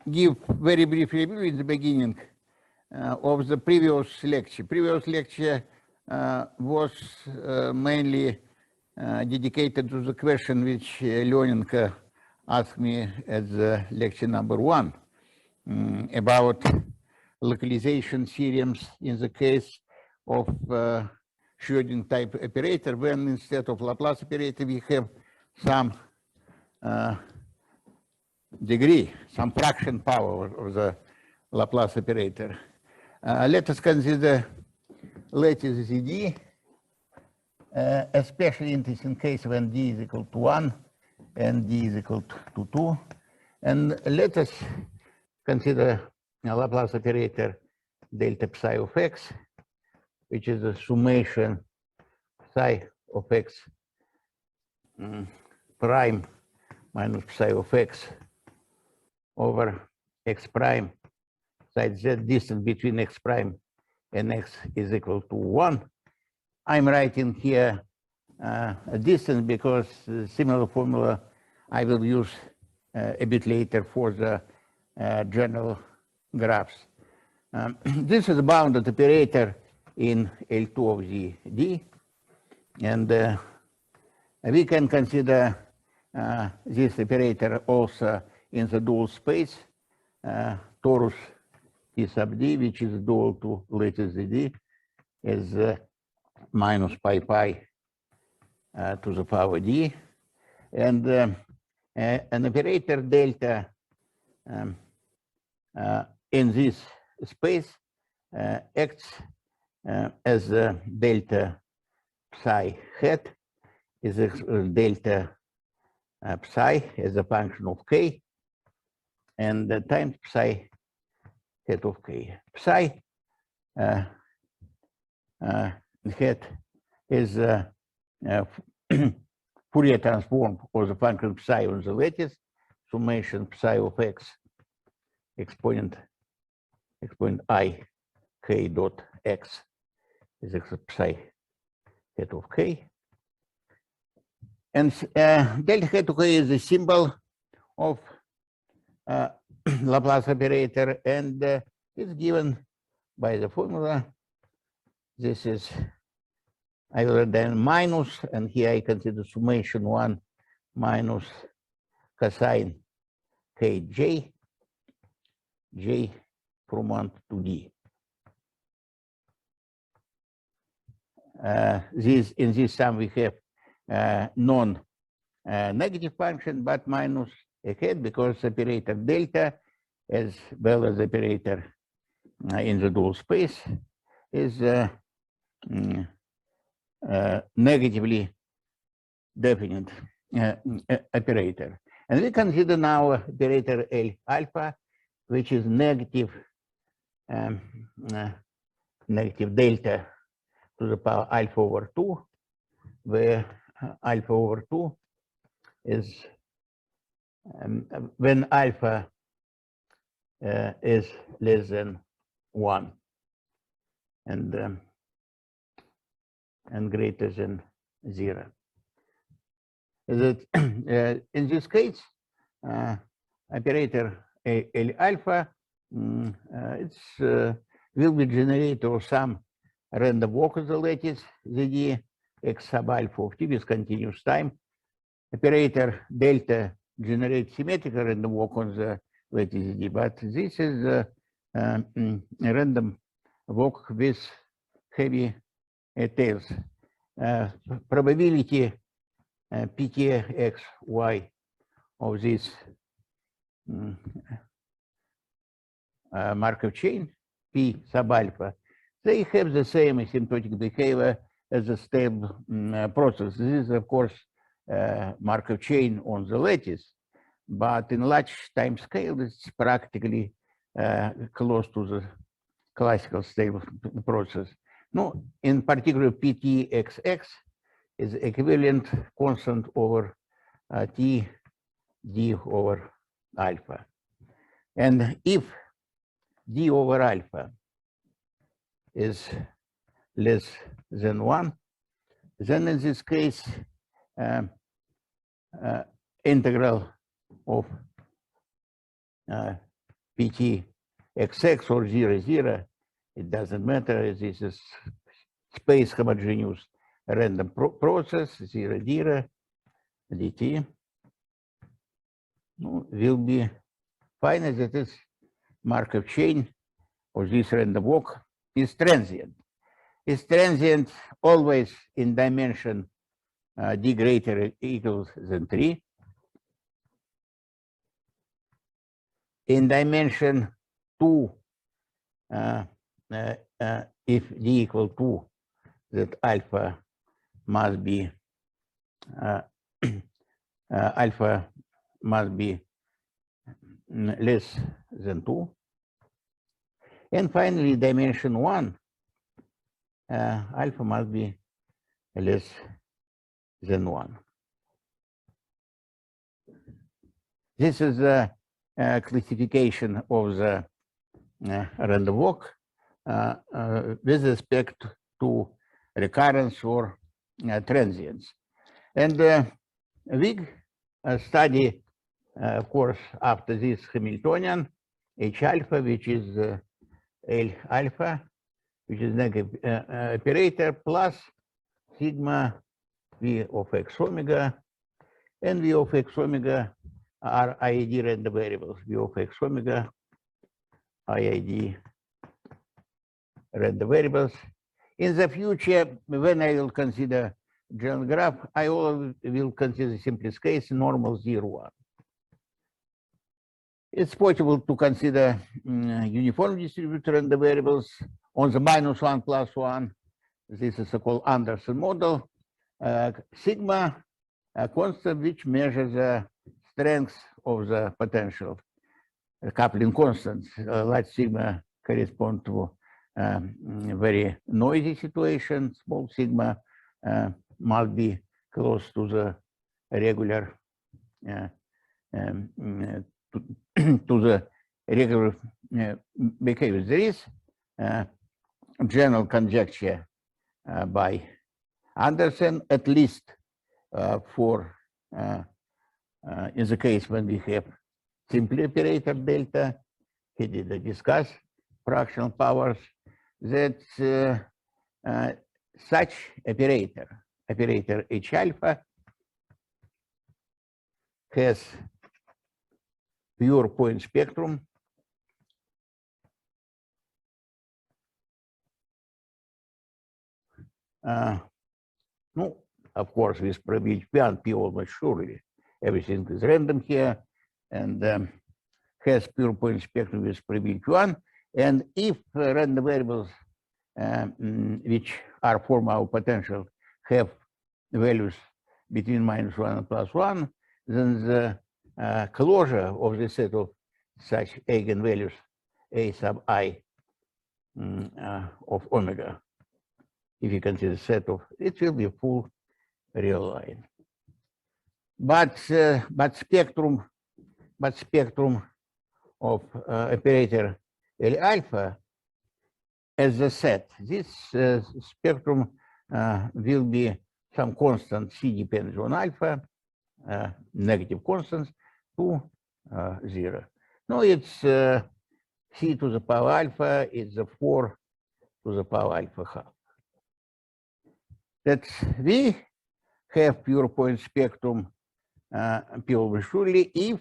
give very brief review in the beginning of the previous lecture. Previous lecture was mainly dedicated to the question which Leonenko asked me at the lecture number 1 about localization theorems in the case of Schrödinger type operator, when instead of Laplace operator we have some degree, some fraction power of the Laplace operator. Let us consider lattice ZD, especially interesting case when d is equal to 1 and d is equal to 2. And let us consider a Laplace operator delta psi of x, which is a summation psi of x prime minus psi of x over x prime such that distance between x prime and x is equal to 1. I'm writing here a distance because similar formula I will use a bit later for the general graphs. This is a bounded operator in L2 of the D, and we can consider this operator also in the dual space torus T sub D, which is dual to lattice ZD, is minus pi pi to the power D, and an operator delta in this space acts as delta psi hat is delta psi as a function of k, and the times psi hat of k. Psi hat is Fourier transform of the function psi on the lattice, summation psi of x exponent I k dot x is psi hat of k. And delta hat of k is the symbol of Laplace operator, and it's given by the formula. This is, I will then minus, and here I consider summation 1 minus cosine kj, j from 1 to d. In this sum we have non-negative function, but minus a hat because operator delta as well as operator in the dual space is negatively definite operator. And we consider now operator L alpha, which is negative delta to the power alpha over 2, where alpha over 2 is when alpha is less than 1 and greater than 0. In this case, operator L alpha will be generated of some random walk of the lattice ZD x sub alpha of t with continuous time. Operator delta generates symmetrical random walk on the lattice ZD, but this is a random walk with heavy tails. Probability ptxy of this Markov chain p sub alpha, they have the same asymptotic behavior as a stable process. This is, of course, Markov chain on the lattice, but in large time scale, it's practically close to the classical stable process. No, in particular, ptxx is equivalent constant over t d over alpha. And if d over alpha is less than 1, then in this case, integral of PT XX or 0, 0, it doesn't matter. This is space homogeneous random process, 0, 0, dt will be fine as it is. Markov chain of this random walk is transient. It's transient always in dimension d greater or equal than 3. In dimension 2, if d equal 2, that alpha must be alpha must be less than 2. And finally, dimension 1, alpha must be less than 1. This is a classification of the random walk with respect to recurrence or transients. And we study, of course, after this Hamiltonian H alpha, which is L alpha, which is negative operator, plus sigma V of x omega, and V of x omega are IID random variables. V of x omega, IID random variables. In the future, when I will consider general graph, I will consider simplest case normal 0, 1. It's possible to consider uniform distributed random variables on the -1 + 1. This is a called Anderson model. Sigma, a constant which measures the strength of the potential coupling constants. Large sigma correspond to very noisy situation. Small sigma must be close to the regular to the regular behavior. There is general conjecture by Anderson, at least for in the case when we have simple operator delta, he did discuss fractional powers, that such operator H alpha, has pure point spectrum of course, with probability P almost surely everything is random here, and has pure point spectrum with probability 1. And if random variables which are form our potential have values between -1 and +1, then the closure of the set of such eigenvalues A sub I of omega, if you consider set of, it will be a full real line. But spectrum of operator L alpha as a set, this spectrum will be some constant C depends on alpha, negative constants to 0. No, it's C to the power alpha, it's the 4 to the power alpha half. That we have pure point spectrum pure surely if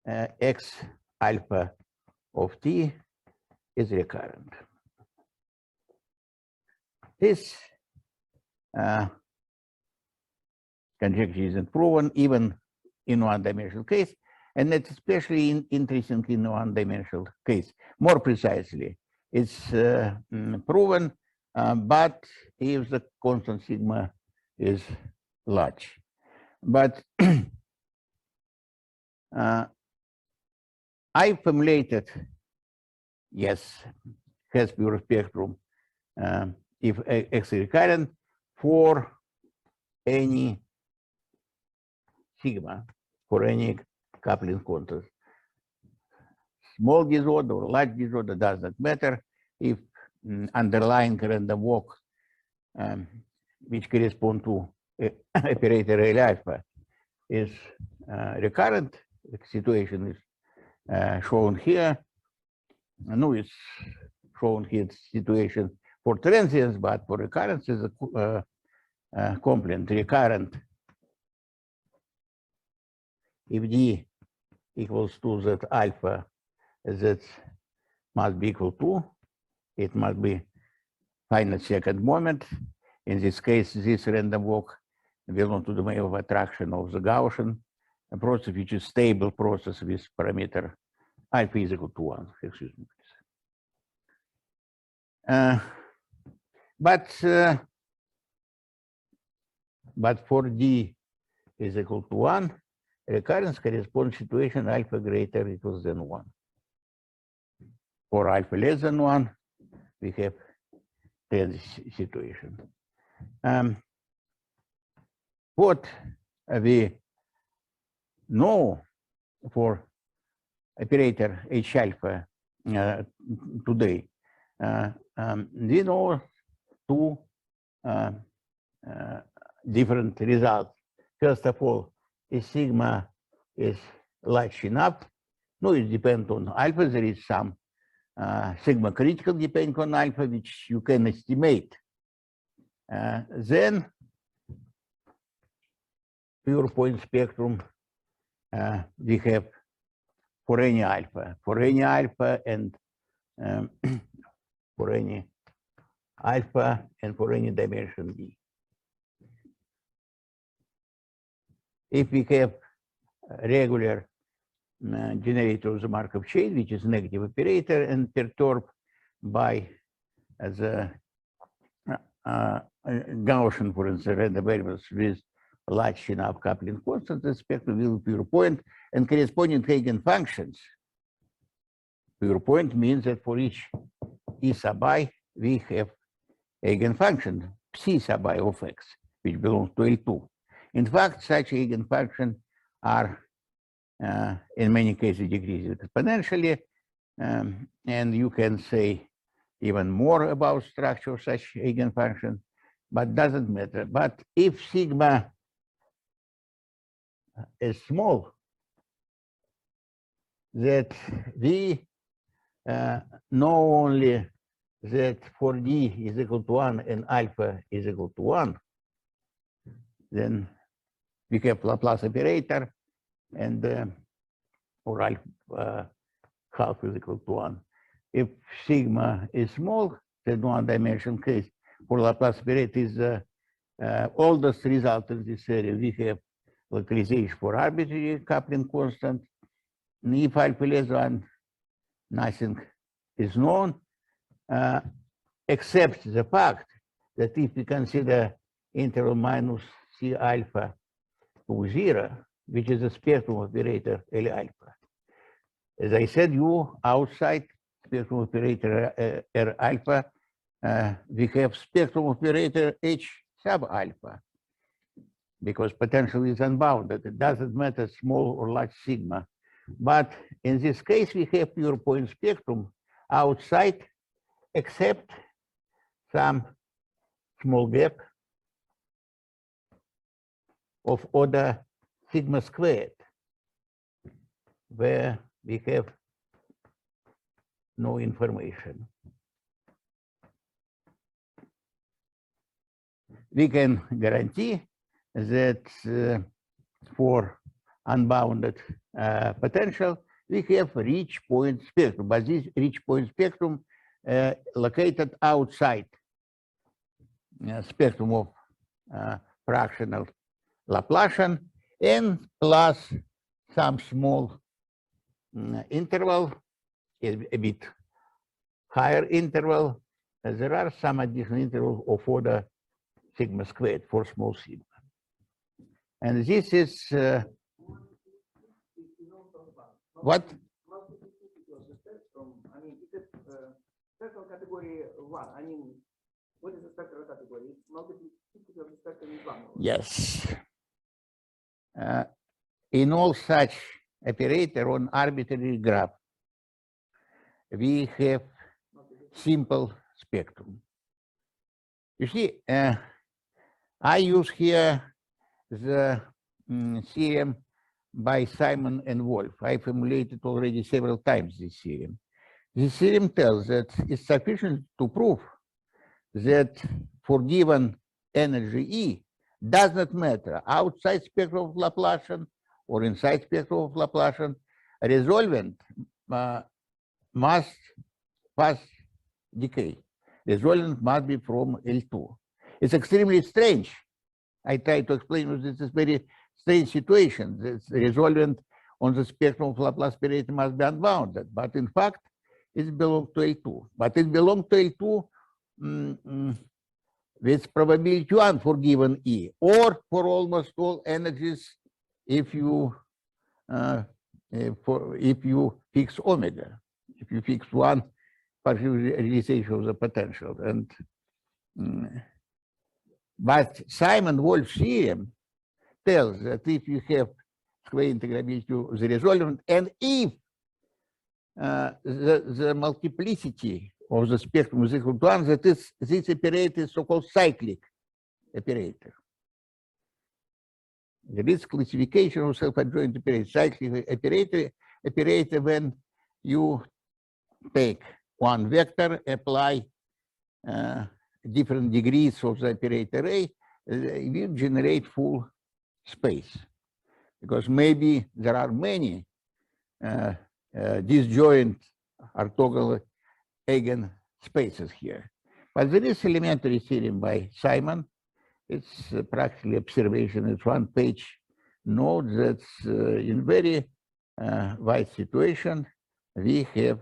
x alpha of t is recurrent. This conjecture isn't proven even in one-dimensional case, and it's especially interesting in one-dimensional case. More precisely, it's proven, but if the constant sigma is large. But I formulated, yes, has pure spectrum if x is recurrent for any sigma, for any coupling contours. Small disorder or large disorder doesn't matter if underlying random walk, which correspond to operator L alpha, is recurrent. The situation is shown here. No, it's shown here situation for transients, but for recurrence is a complement recurrent. If d equals to z alpha, z must be equal to, it must be finite second moment. In this case, this random walk belongs to the domain of attraction of the Gaussian process, which is stable process with parameter alpha is equal to 1. Excuse me. But for d is equal to 1, recurrence corresponds to situation alpha greater equals than 1. For alpha less than 1, we have this situation. What we know for operator H alpha today, we know two different results. First of all, if sigma is large enough, no, it depends on alpha. There is some sigma critical depending on alpha, which you can estimate. Then pure point spectrum we have for any alpha, and for any alpha and for any dimension d. If we have a regular generator of the Markov chain, which is negative operator and perturbed by the Gaussian, for instance, random variables with large enough coupling constant, the spectrum will be pure point and corresponding eigenfunctions. Pure point means that for each E sub I, we have eigenfunction psi sub I of x, which belongs to L2. In fact, such eigenfunctions are in many cases decreasing exponentially, and you can say even more about structure of such eigenfunction, but doesn't matter. But if sigma is small, that we know only that for d is equal to 1 and alpha is equal to 1, then we have Laplace operator and or alpha half is equal to 1. If sigma is small, then one dimension case for Laplace operator is the oldest result in this area. We have localization for arbitrary coupling constant. And if alpha less than 1, nothing is known, except the fact that if we consider interval minus C alpha to 0, which is a spectrum operator L alpha. As I said, you outside spectrum operator R alpha, we have spectrum operator H sub alpha, because potential is unbounded. It doesn't matter small or large sigma. But in this case, we have pure point spectrum outside, except some small gap of order sigma squared, where we have no information. We can guarantee that for unbounded potential, we have rich point spectrum, but this rich point spectrum located outside spectrum of fractional Laplacian, and plus some small interval, a bit higher interval. There are some additional intervals of order sigma squared for small sigma. And this is what? I mean, is it spectral category 1? I mean, what is the spectral category? Multiplicity of the spectrum is 1. Yes. In all such operator on arbitrary graph, we have simple spectrum. You see, I use here the theorem by Simon and Wolf. I formulated already several times this theorem. This theorem tells that it's sufficient to prove that for given energy E, does not matter outside spectrum of Laplacian or inside spectrum of Laplacian, a resolvent must pass decay. Resolvent must be from L2. It's extremely strange. I try to explain that this is very strange situation. This resolvent on the spectrum of Laplace operator must be unbounded, but in fact, it belongs to L2. But it belongs to L2 with probability 1 for given E, or for almost all energies if you fix omega, if you fix one partial realization of the potential. And but Simon-Wolf theorem tells that if you have square integrability of the resolvent, and if the multiplicity of the spectrum is equal to 1, that is, this operator is so-called cyclic operator. There is classification of self-adjoint operator, cyclic operator when you take one vector, apply different degrees of the operator A, it will generate full space. Because maybe there are many disjoint orthogonal eigenspaces here. But there is elementary theorem by Simon. It's practically observation. It's one page note that in very wide situation, we have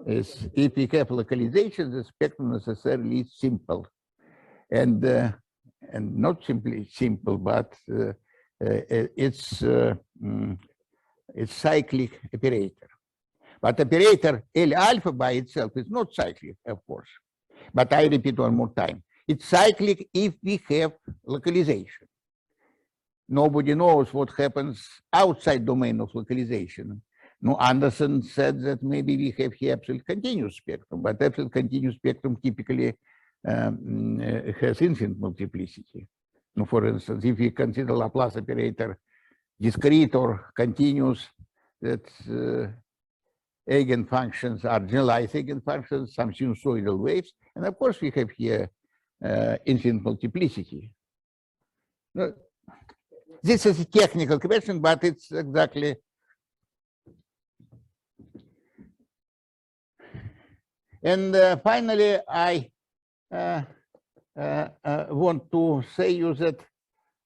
is if we have localization, the spectrum necessarily is simple, and not simply simple, but it's cyclic operator. But operator L alpha by itself is not cyclic, of course. But I repeat one more time. It's cyclic if we have localization. Nobody knows what happens outside domain of localization. No, Anderson said that maybe we have here absolute continuous spectrum, but absolute continuous spectrum typically has infinite multiplicity. No, for instance, if we consider Laplace operator discrete or continuous, that eigenfunctions are generalized eigenfunctions, some sinusoidal waves, and of course we have here infinite multiplicity. No, this is a technical question, but it's exactly. And finally, I want to say you that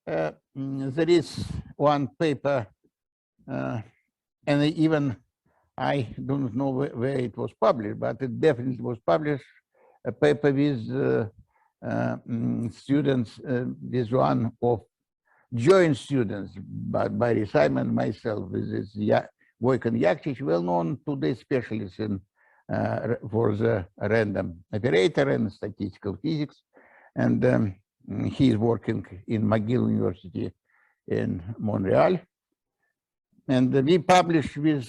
there is one paper, and even I don't know where it was published, but it definitely was published, a paper with students, this one of joint students, but by Simon, myself, with this Wojciech Jakcic, well-known today specialist in for the random operator and statistical physics, and he is working in McGill University in Montreal. And we published with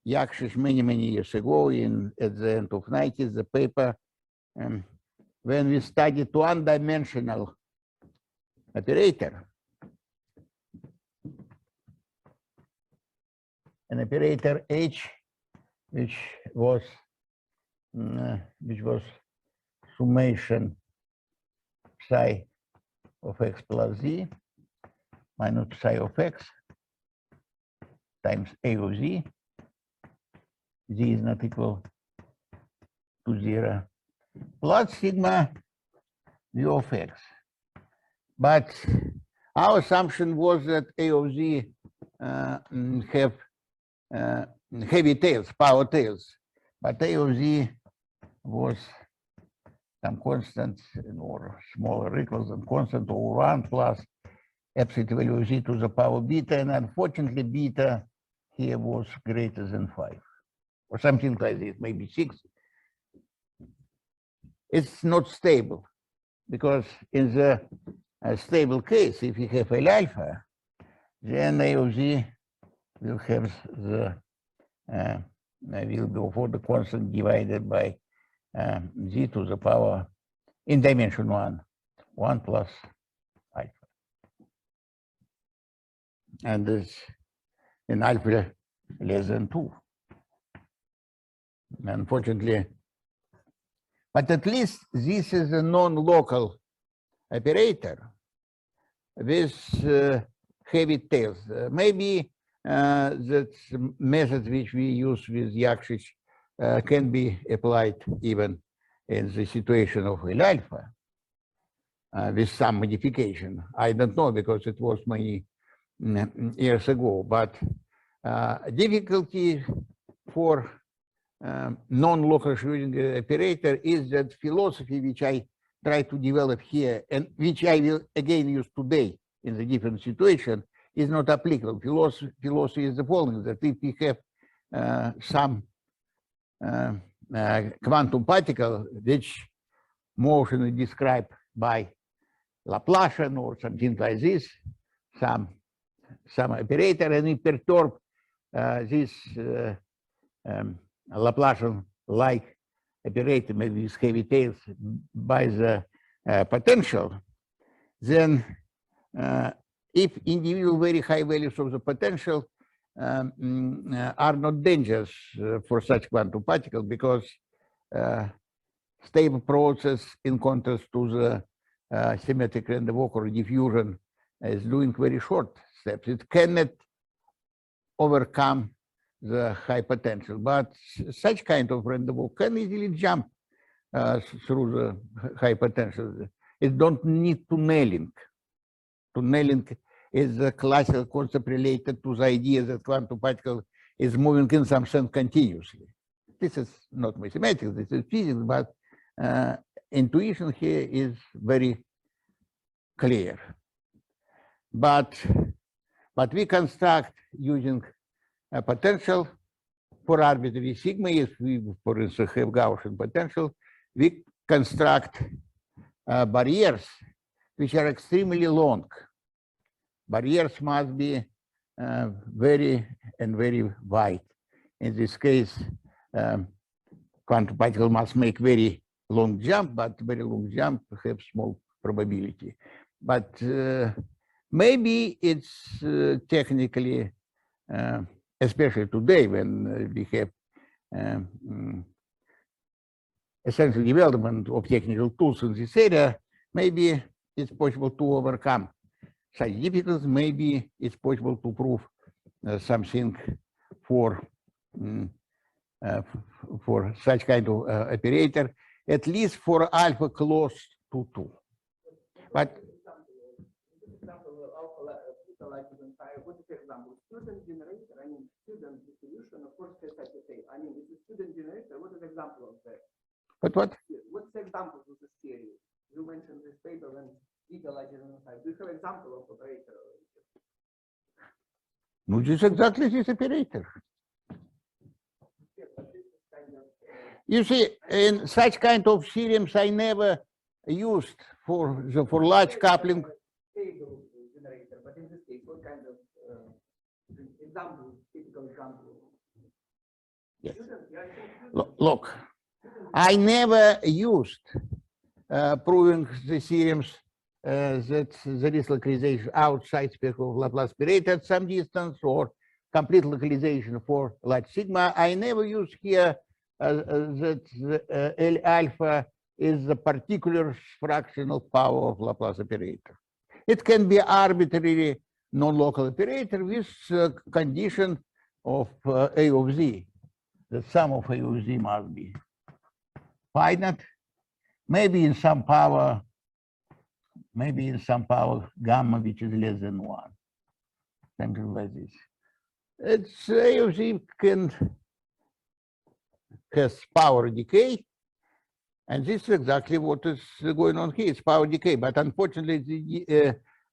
Jakcic many years ago, at the end of 90s, the paper when we studied one-dimensional operator, an operator H, which was summation psi of x plus z minus psi of x times a of z. Z is not equal to 0 plus sigma v of x. But our assumption was that a of z have heavy tails, power tails, but a of z was some constant or smaller equals than constant over 1 plus absolute value of z to the power beta, and unfortunately beta here was greater than 5 or something like this, maybe 6. It's not stable because in the stable case, if you have L alpha, then a of z will have the will go for the constant divided by z to the power in dimension 1 plus alpha. and is in alpha less than 2. Unfortunately, but at least this is a non-local operator with heavy tails. Maybe that method which we use with Yakshich can be applied even in the situation of L alpha with some modification. I don't know because it was many years ago, but difficulty for non-local Schrödinger operator is that philosophy which I try to develop here and which I will again use today in the different situation is not applicable. Philosophy is the following, that if we have some quantum particle which motion is described by Laplacian or something like this, some operator, and we perturb this Laplacian-like operator, maybe with heavy tails, by the potential, then if individual very high values of the potential are not dangerous for such quantum particle, because stable process, in contrast to the symmetric random walk or diffusion, is doing very short steps. It cannot overcome the high potential, but such kind of random walk can easily jump through the high potential. It don't need tunneling. Tunneling is a classical concept related to the idea that quantum particle is moving in some sense continuously. This is not mathematics, this is physics, but intuition here is very clear. But we construct using a potential for arbitrary sigma. If we, for instance, have Gaussian potential, we construct barriers which are extremely long. Barriers must be very wide. In this case, quantum particle must make very long jump, but very long jump have small probability. But maybe it's technically, especially today when we have essential development of technical tools in this area, maybe it's possible to overcome such difficulties. Maybe it's possible to prove something for such kind of operator, at least for alpha close to 2. But what is the example? Student generator, I mean, student distribution, of course, I mean, it's a student generator. What is the example of that? What? What's the example of this theory? You mentioned this paper when legalizing inside. Do you have example of operator? No, just exactly this operator. Yes, but this is kind of, you see, in such kind of theorems, I never used for large coupling. Stable generator, but in this case, what kind of example, typical example? Yes. Look, I never used proving the theorems that there is localization outside spectrum of Laplace operator at some distance, or complete localization for large sigma. I never use here that L alpha is the particular fractional power of Laplace operator. It can be arbitrary non-local operator with condition of A of z. The sum of A of z must be finite. Maybe in some power gamma which is less than 1. Something like this. It's A of z has power decay. And this is exactly what is going on here. It's power decay. But unfortunately,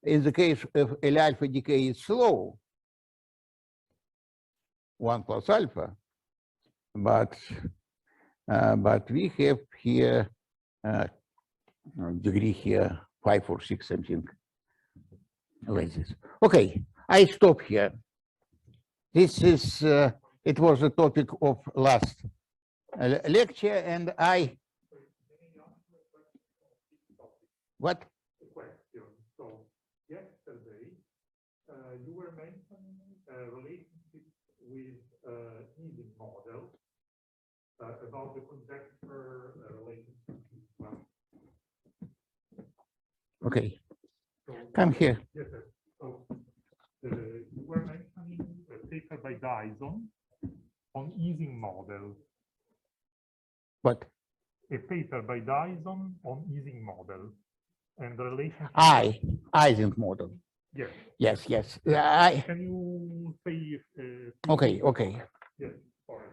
in the case of L alpha decay is slow, 1 plus alpha. But we have here degree here 5 or 6, something like this. Okay, I stop here. This is it was the topic of last lecture, and I. What? Question. So yesterday You were mentioning relationship with Ising model about the conjecture relationship. Okay, So, come here. yes, sir. So you were mentioning a paper by Dyson on Ising model. What? A paper by Dyson on Ising model and the relationship. Ising model. Yes. Yes. Can you say? Okay. Okay. Yes. Sorry.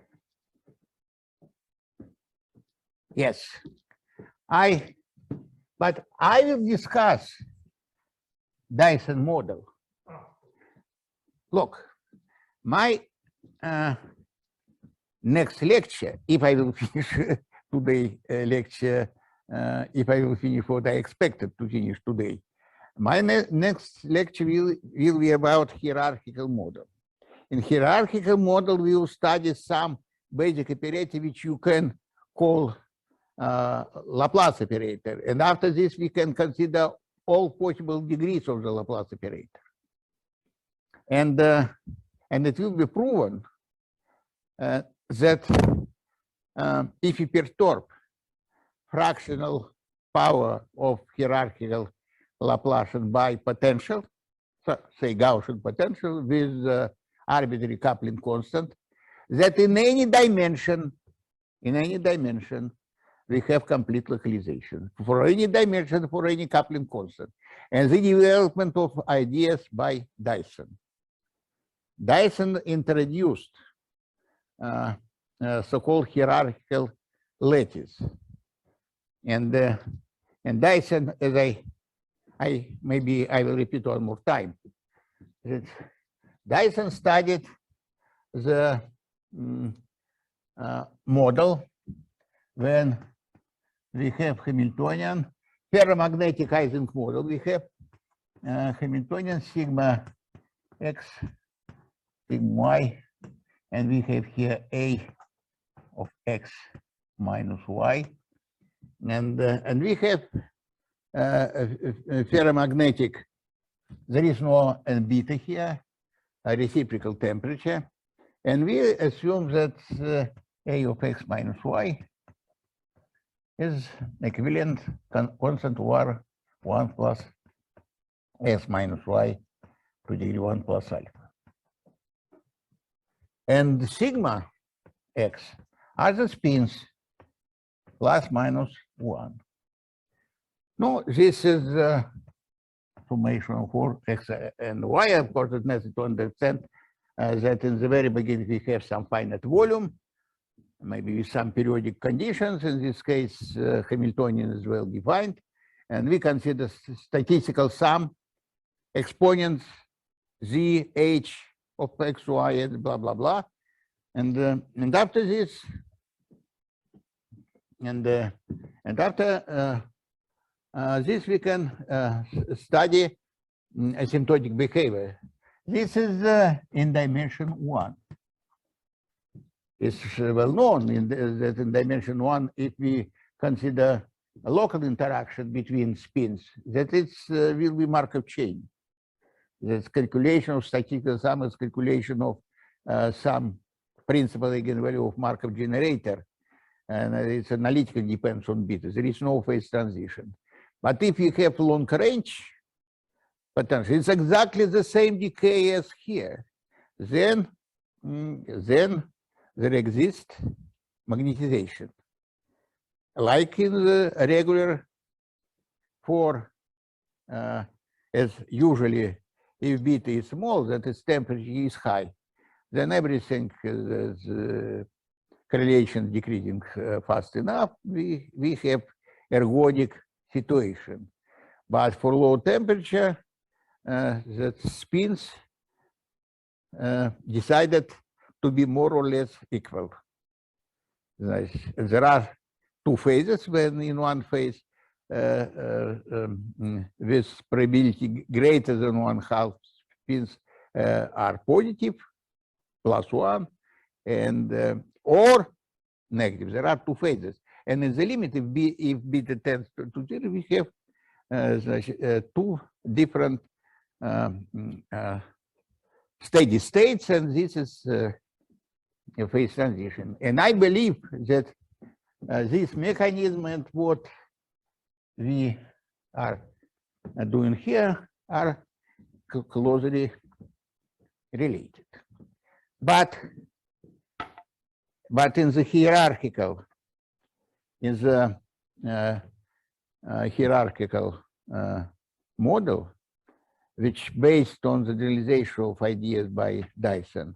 Yes. But I will discuss Dyson model. Look, my next lecture, if I will finish today lecture, if I will finish what I expected to finish today, my next lecture will be about hierarchical model. In hierarchical model, we will study some basic operator which you can call Laplace operator. And after this, we can consider all possible degrees of the Laplace operator. And it will be proven that if you perturb fractional power of hierarchical Laplacian by potential, so say Gaussian potential with arbitrary coupling constant, that in any dimension, we have complete localization for any dimension, for any coupling constant, and the development of ideas by Dyson. Dyson introduced so-called hierarchical lattice, and Dyson, as maybe I will repeat one more time, that Dyson studied the model when we have Hamiltonian ferromagnetic Ising model. We have Hamiltonian sigma x, sigma y, and we have here a of x minus y, and we have ferromagnetic. There is no n beta here, a reciprocal temperature, and we assume that a of x minus y is equivalent constant over 1 plus s minus y to degree 1 plus alpha. And sigma x are the spins plus minus 1. No, this is summation for x and y. Of course, it's necessary to understand that in the very beginning we have some finite volume, maybe with some periodic conditions. In this case, Hamiltonian is well defined, and we consider statistical sum exponents z, h of x, y, and blah blah blah, and after this, and after this we can study asymptotic behavior. This is in dimension 1. It's well known that in dimension 1, if we consider a local interaction between spins, that it will be Markov chain. That's calculation of statistical sum is calculation of some principal eigenvalue of Markov generator, and it's analytically depends on beta. There is no phase transition. But if you have long range potential, it's exactly the same decay as here. Then there exists magnetization, like in the regular for as usually if beta is small, that its temperature is high, then everything is correlation decreasing fast enough, we have ergodic situation. But for low temperature, that spins decided to be more or less equal. There are two phases, when in one phase with probability greater than 1/2 spins are positive, +1, and or negative. There are two phases. And in the limit, if beta tends to 0, we have two different steady states, and this is a phase transition. And I believe that this mechanism and what we are doing here are closely related. But in the hierarchical, model, which based on the generalization of ideas by Dyson,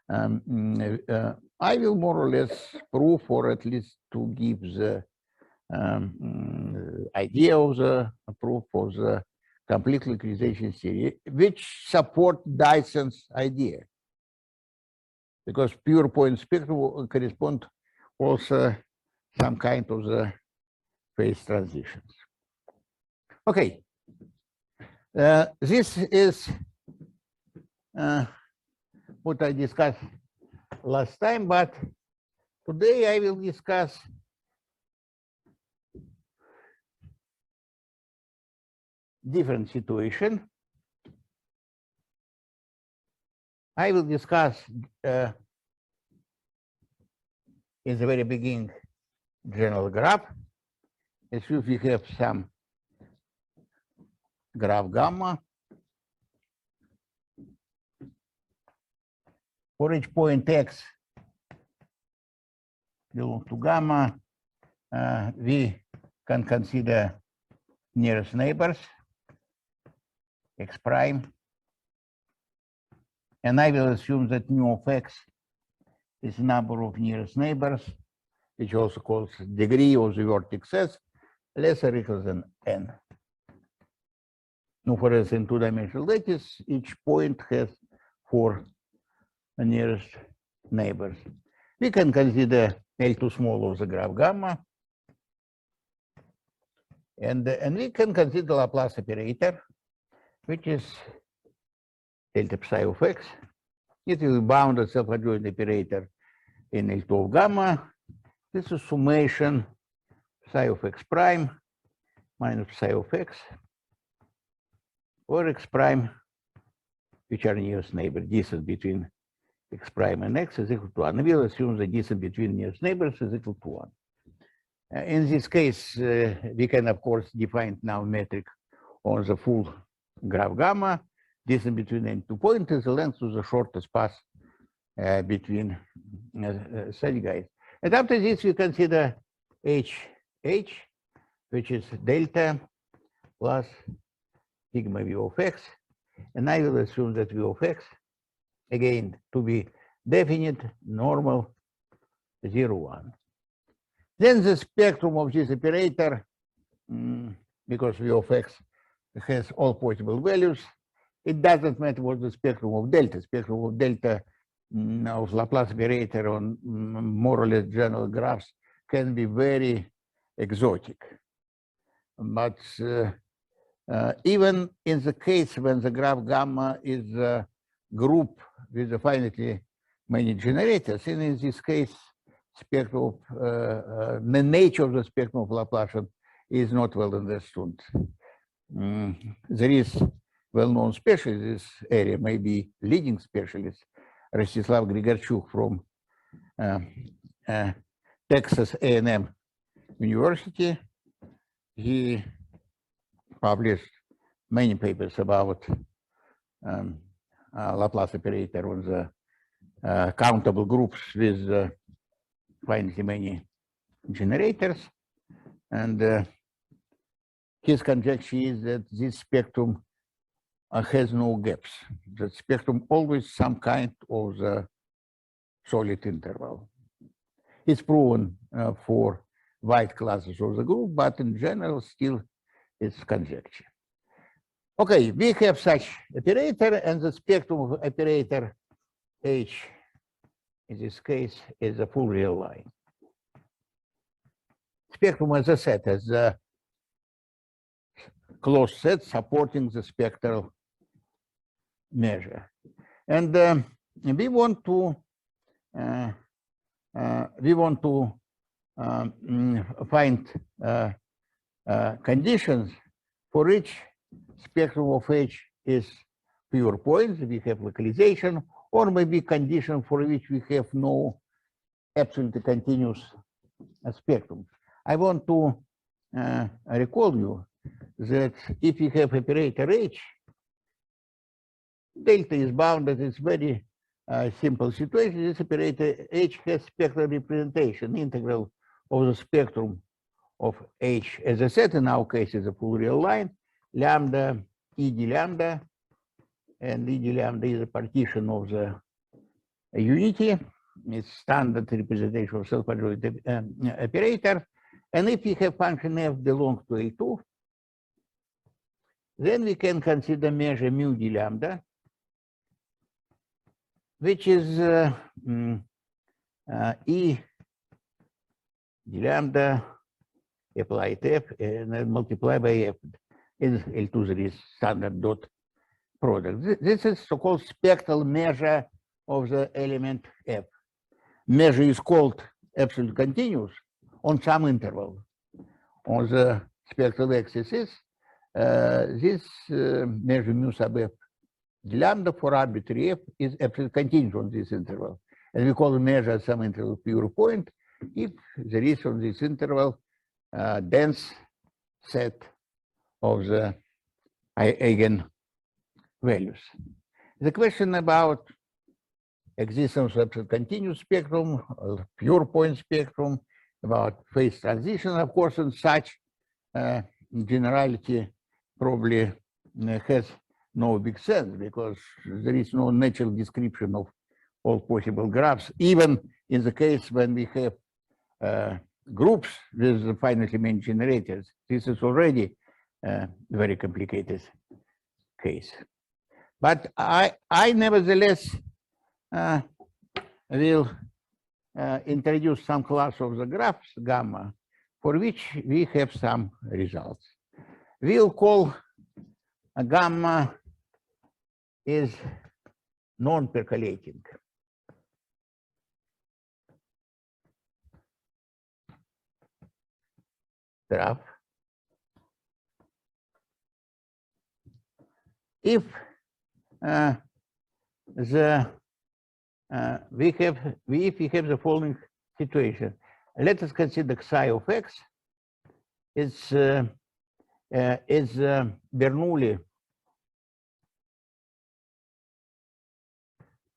I will more or less prove, or at least to give the idea of the proof of the complete localization theory, which support Dyson's idea. Because pure point spectrum correspond also some kind of the phase transitions. Okay, this is what I discussed last time, but today I will discuss different situation. I will discuss in the very beginning general graph. As if we have some graph gamma. For each point x belong to gamma, we can consider nearest neighbors, x prime. And I will assume that nu of x is number of nearest neighbors, which also calls degree of the vertex S, less or equal than n. Now, for instance, in two-dimensional lattice, each point has 4 nearest neighbors. We can consider L2 small of the graph gamma, and we can consider Laplace operator, which is delta psi of x. It will be bounded self-adjoint operator in L2 of gamma. This is summation psi of x prime minus psi of x, or x prime, which are nearest neighbor. Distance between x prime and x is equal to 1. We'll assume the distance between nearest neighbors is equal to 1. In this case, we can, of course, define now metric on the full graph gamma. Distance between any 2 points is the length of the shortest path between such guys. And after this, we consider h, which is delta plus sigma v of x. And I will assume that v of x, again, to be definite, normal, 0, 1. Then the spectrum of this operator, because v of x has all possible values, it doesn't matter what the spectrum of delta. Spectrum of delta of Laplace operator on more or less general graphs can be very exotic. But even in the case when the graph gamma is a group with finitely many generators, and in this case, spectrum of, the nature of the spectrum of Laplacian is not well understood. There is well-known specialist in this area, maybe leading specialist, Rostislav Grigorchuk from Texas A&M University. He published many papers about Laplace operator on the countable groups with finitely many generators. And his conjecture is that this spectrum has no gaps. The spectrum always some kind of the solid interval. It's proven for wide classes of the group, but in general, still it's conjecture. Okay, we have such operator, and the spectrum of operator H, in this case, is a full real line. Spectrum, as I said, is a closed set supporting the spectral measure. And we want to find conditions for which spectrum of H is pure points, we have localization, or maybe condition for which we have no absolutely continuous spectrum. I want to recall you that if you have operator H, delta is bounded. It's very simple situation. This operator H has spectral representation, integral of the spectrum of H as a set. In our case, is a full real line, lambda, E d lambda, and E d lambda is a partition of the unity. It's standard representation of self-adjoint operator. And if we have function f belongs to A2, then we can consider measure mu d lambda, which is E d lambda applied f and then multiplied by f. In L2 there is standard dot product. This is so-called spectral measure of the element f. Measure is called absolute continuous on some interval. On the spectral axis is this measure mu sub f lambda for arbitrary f is absolute continuous on this interval. And we call the measure some interval pure point if there is on this interval dense set of the eigen values. The question about existence of absolute continuous spectrum, pure point spectrum, about phase transition, of course, in such generality probably has no big sense because there is no natural description of all possible graphs, even in the case when we have groups with finitely many generators. This is already a very complicated case. But I nevertheless will introduce some class of the graphs gamma for which we have some results. We'll call a gamma is non-percolating. Graph. If we have the following situation, let us consider psi of x is Bernoulli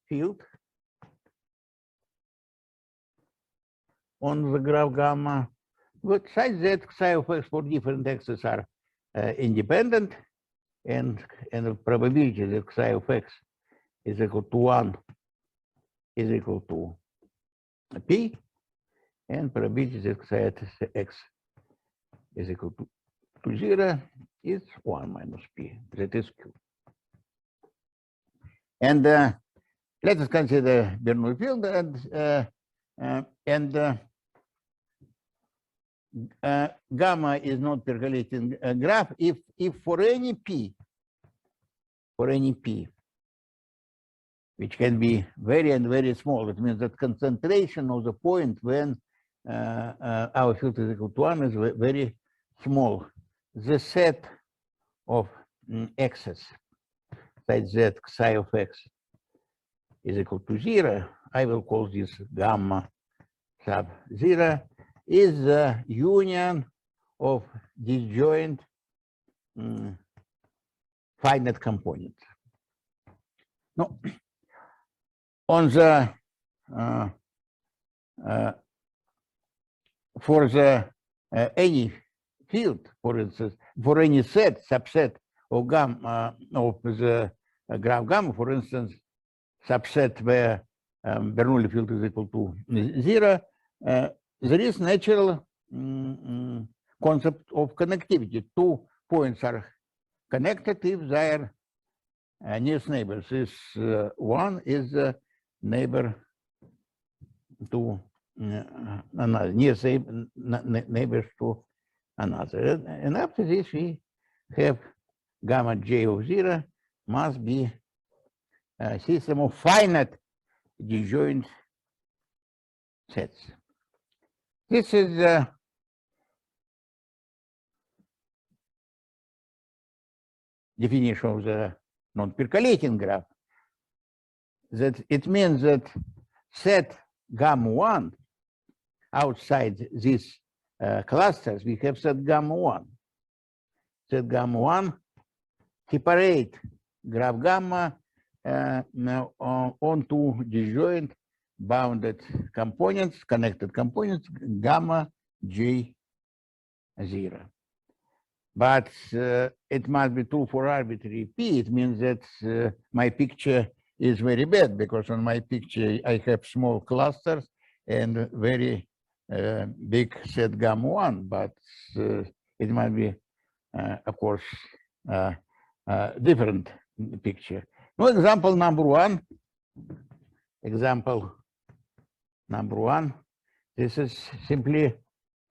field on the graph gamma, but such that psi of x for different x's are independent, and the probability that psi of x is equal to 1 is equal to p, and probability that psi of x is equal to 0 is 1 minus p, that is q. And let us consider Bernoulli field, and gamma is not percolating graph if for any p, which can be very and very small. It means that concentration of the point when our field is equal to 1 is very small. The set of x's such that psi of x is equal to 0, I will call this gamma sub 0, is the union of disjoint finite components. No, on the for the any field, for instance, for any set subset of gamma of the graph gamma, for instance, subset where Bernoulli field is equal to 0, there is natural concept of connectivity. Two points are connected if they are nearest neighbors. This one is the neighbor to another, nearest neighbors to another. And after this, we have gamma j of 0 must be a system of finite disjoint sets. This is definition of the non-percolating graph, that it means that set gamma 1 outside these clusters, we have set gamma 1. Set gamma 1 separate graph gamma onto disjoint bounded components, connected components, gamma J 0. But it must be true for arbitrary P. It means that my picture is very bad, because on my picture I have small clusters and very big set gamma 1, but it might be, of course, different picture. No, example number one. Example number one. This is simply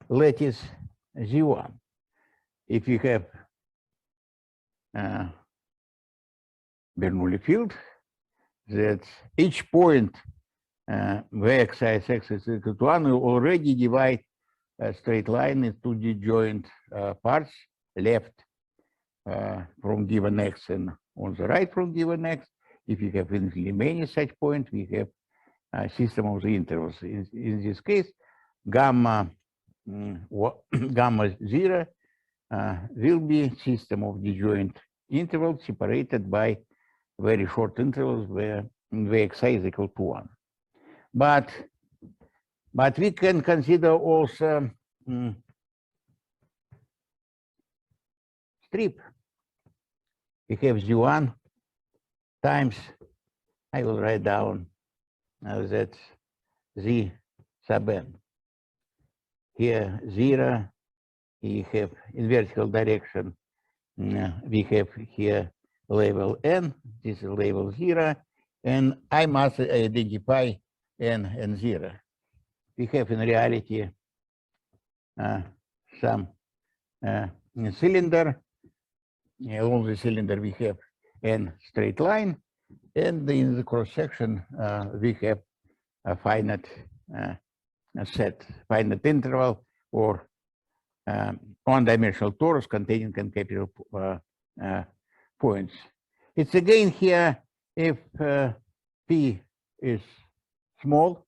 lattice Z1. If you have Bernoulli field, that each point where x is equal to 1 will already divide a straight line into disjoint parts, left from given x and on the right from given x. If you have infinitely many such points, we have a system of the intervals. In this case, gamma 0 will be system of disjoint intervals separated by very short intervals where xi is equal to 1. But we can consider also strip. We have Z1 times, I will write down that Z sub n. Here 0, we have in vertical direction, we have here label n, this is label 0, and I must identify n and 0. We have in reality some cylinder. Along the cylinder we have n straight line, and in the cross section we have a finite set, finite interval, or one-dimensional torus containing n-capital points. It's again here, if P is small,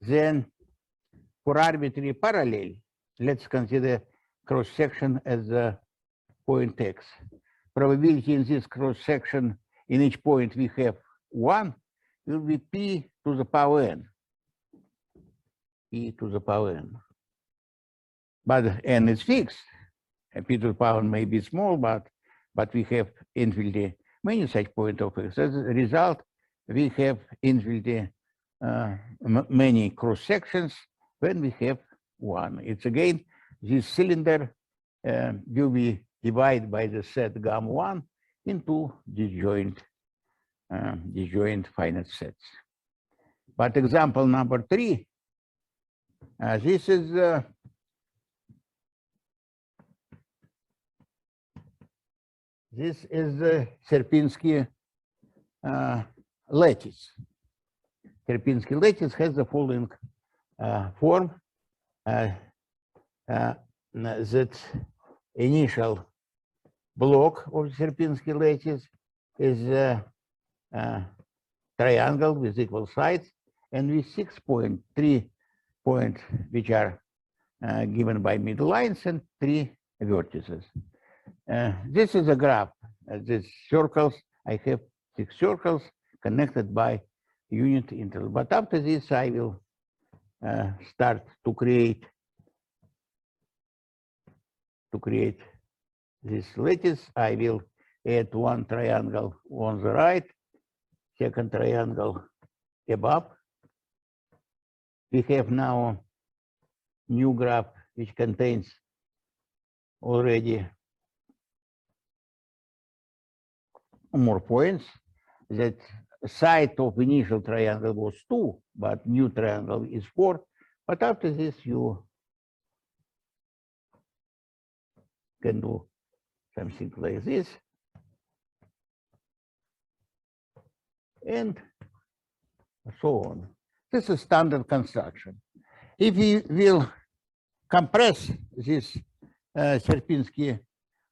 then for arbitrary parallel, let's consider cross section as a point x. Probability in this cross section in each point we have 1 will be P to the power n. P to the power n. But n is fixed. P to the power n may be small, but we have infinitely many such points of x. As a result, we have infinitely many cross sections when we have 1. It's again, this cylinder will be divided by the set gamma 1 into disjoint finite sets. But example number 3, this is the Sierpinski lattice. Sierpinski lattice has the following form, that initial block of Sierpinski lattice is a triangle with equal sides and with 6 points, 3 points which are given by middle lines and 3 vertices. This is a graph. These circles, I have 6 circles connected by unit interval. But after this, I will start to create this lattice. I will add one triangle on the right, second triangle above. We have now new graph which contains already more points. That side of initial triangle was 2, but new triangle is 4. But after this, you can do something like this. And so on. This is standard construction. If we will compress this Sierpinski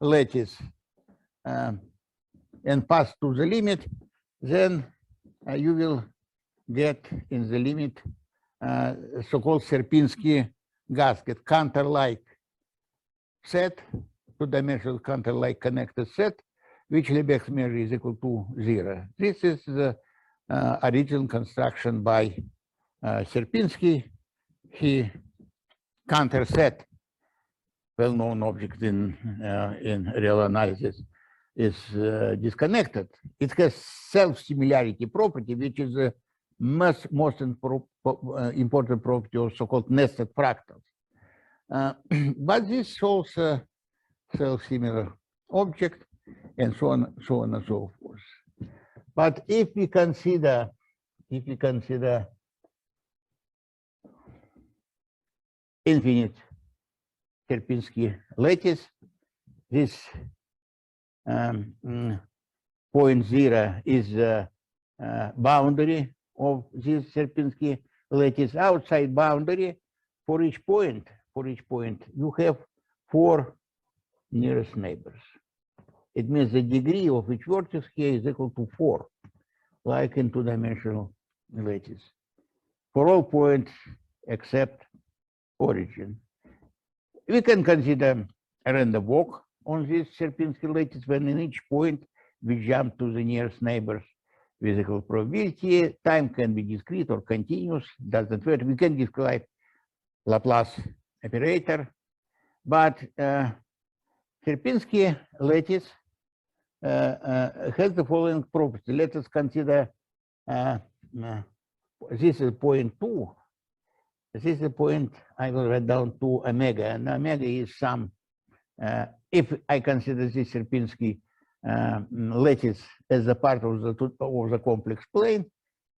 lattice and pass to the limit, then you will get in the limit so-called Sierpinski gasket, counter-like set, two-dimensional counter-like connected set, which Lebesgue measure is equal to 0. This is the original construction by Sierpinski. He counter set, well-known object in real analysis, is disconnected. It has self-similarity property, which is the most important property of so-called nested fractals. But this shows a self-similar object, and so on and so forth. But if we consider infinite Sierpinski lattice, this point 0 is the boundary of this Sierpinski lattice. Outside boundary, for each point, you have 4 nearest neighbors. It means the degree of each vertex here is equal to 4, like in two-dimensional lattice, for all points except origin. We can consider a random walk on this Sierpinski lattice when in each point we jump to the nearest neighbors with equal probability. Time can be discrete or continuous, doesn't matter. We can describe Laplace operator, but Sierpinski lattice has the following property. Let us consider this is point 2. This is a point I will write down to omega, and omega is some. If I consider this Sierpinski lattice as a part of the complex plane,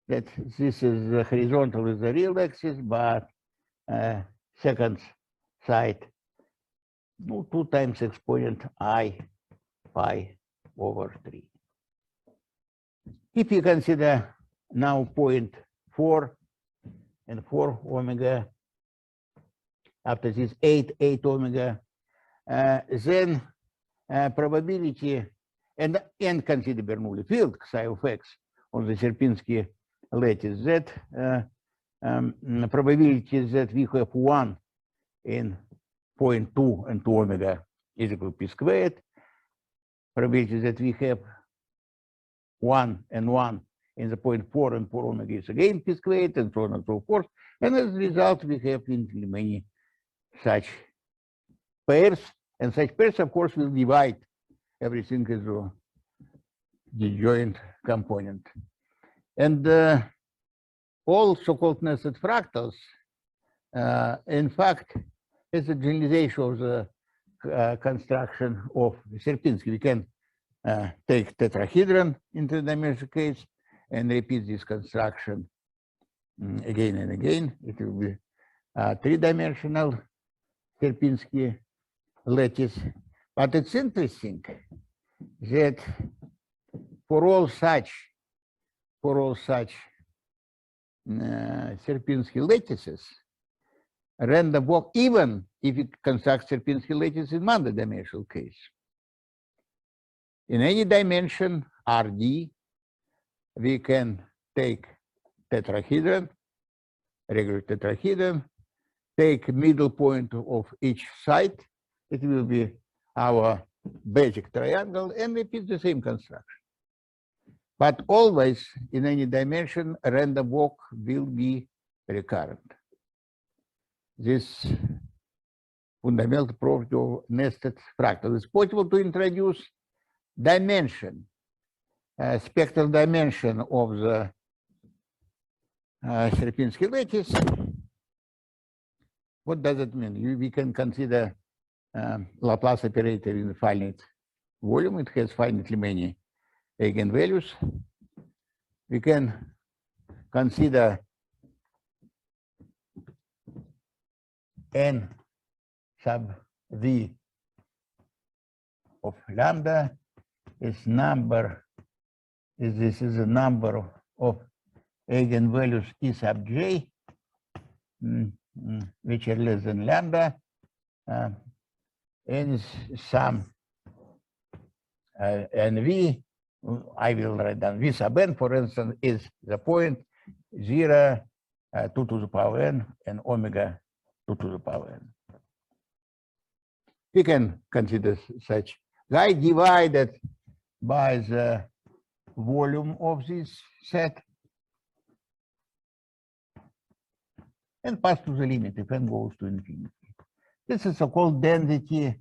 that this is the horizontal is the real axis, but second side 2 times exponent I pi over 3. If you consider now point 4 and 4 omega, after this 8 omega, then probability and consider Bernoulli field psi of x on the Sierpinski lattice, that probability that we have 1 in point 2 and 2 omega is equal to p squared. Probability that we have 1 and 1 in the point 4 and 4 omega is again p squared, and so on and so forth. And as a result, we have infinitely many such pairs, and such pairs, of course, will divide everything into the joint component. And all so-called nested fractals, in fact, is a generalization of the construction of Sierpinski. We can take tetrahedron into the dimensional case and repeat this construction again and again. It will be 3-dimensional Sierpinski lattice. But it's interesting that for all such Sierpinski lattices, random walk, even if it constructs Sierpinski lattice in one-dimensional case, in any dimension RD, we can take tetrahedron, regular tetrahedron, take middle point of each side. It will be our basic triangle, and repeat the same construction. But always, in any dimension, a random walk will be recurrent. This fundamental property of nested fractal. It's possible to introduce dimension, spectral dimension of the Sierpinski lattice. What does it mean? We can consider Laplace operator in the finite volume. It has finitely many eigenvalues. We can consider n sub v of lambda is this is a number of eigenvalues E sub j, which are less than lambda, and some nv I will write down v sub n, for instance, is the point 0, 2 to the power n, and omega 2 to the power n. We can consider such guy divided by the volume of this set and pass to the limit if n goes to infinity. This is so-called density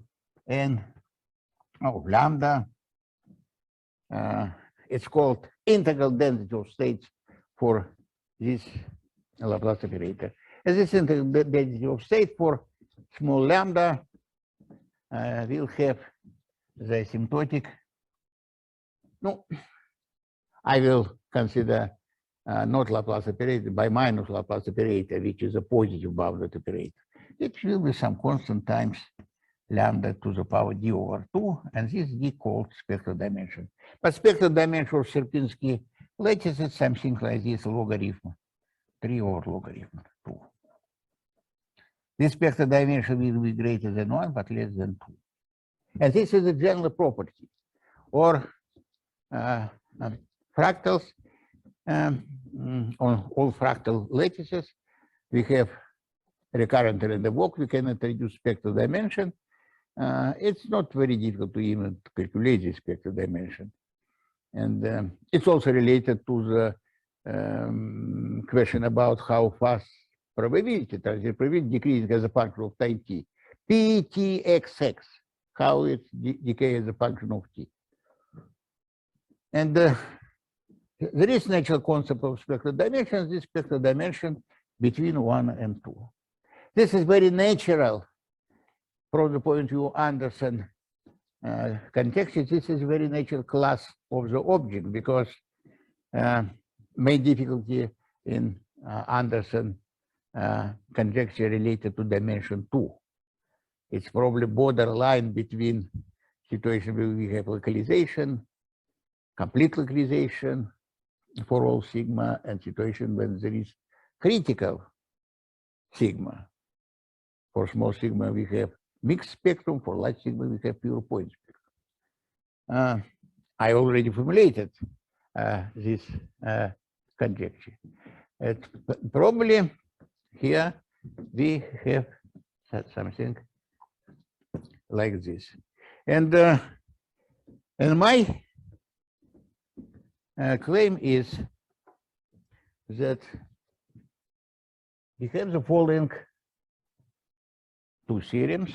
n of lambda. It's called integral density of states for this Laplace operator. And this integral density of state for small lambda will have the asymptotic. No, I will consider not Laplace operator by minus Laplace operator, which is a positive bounded operator. It will be some constant times lambda to the power d over 2, and this d called spectral dimension. But spectral dimension of Sierpinski lattice is something like this logarithm, 3 over logarithm 2. This spectral dimension will be greater than 1, but less than 2. And this is a general property. Or fractals, on all fractal lattices, we have recurrent random walk. We can introduce spectral dimension. It's not very difficult to even calculate this spectral dimension. And it's also related to the question about how fast probability, probability decreasing as a function of time t. Ptxx, how it decays as a function of t. And there is natural concept of spectral dimension, this spectral dimension between 1 and 2. This is very natural from the point of view of Anderson conjecture. This is very natural class of the object, because main difficulty in Anderson conjecture related to dimension 2. It's probably borderline between situation where we have localization, complete localization for all sigma, and situation when there is critical sigma. For small sigma, we have mixed spectrum. For large sigma, we have pure point spectrum. I already formulated this conjecture. Probably here we have something like this. And my claim is that we have the following two theorems.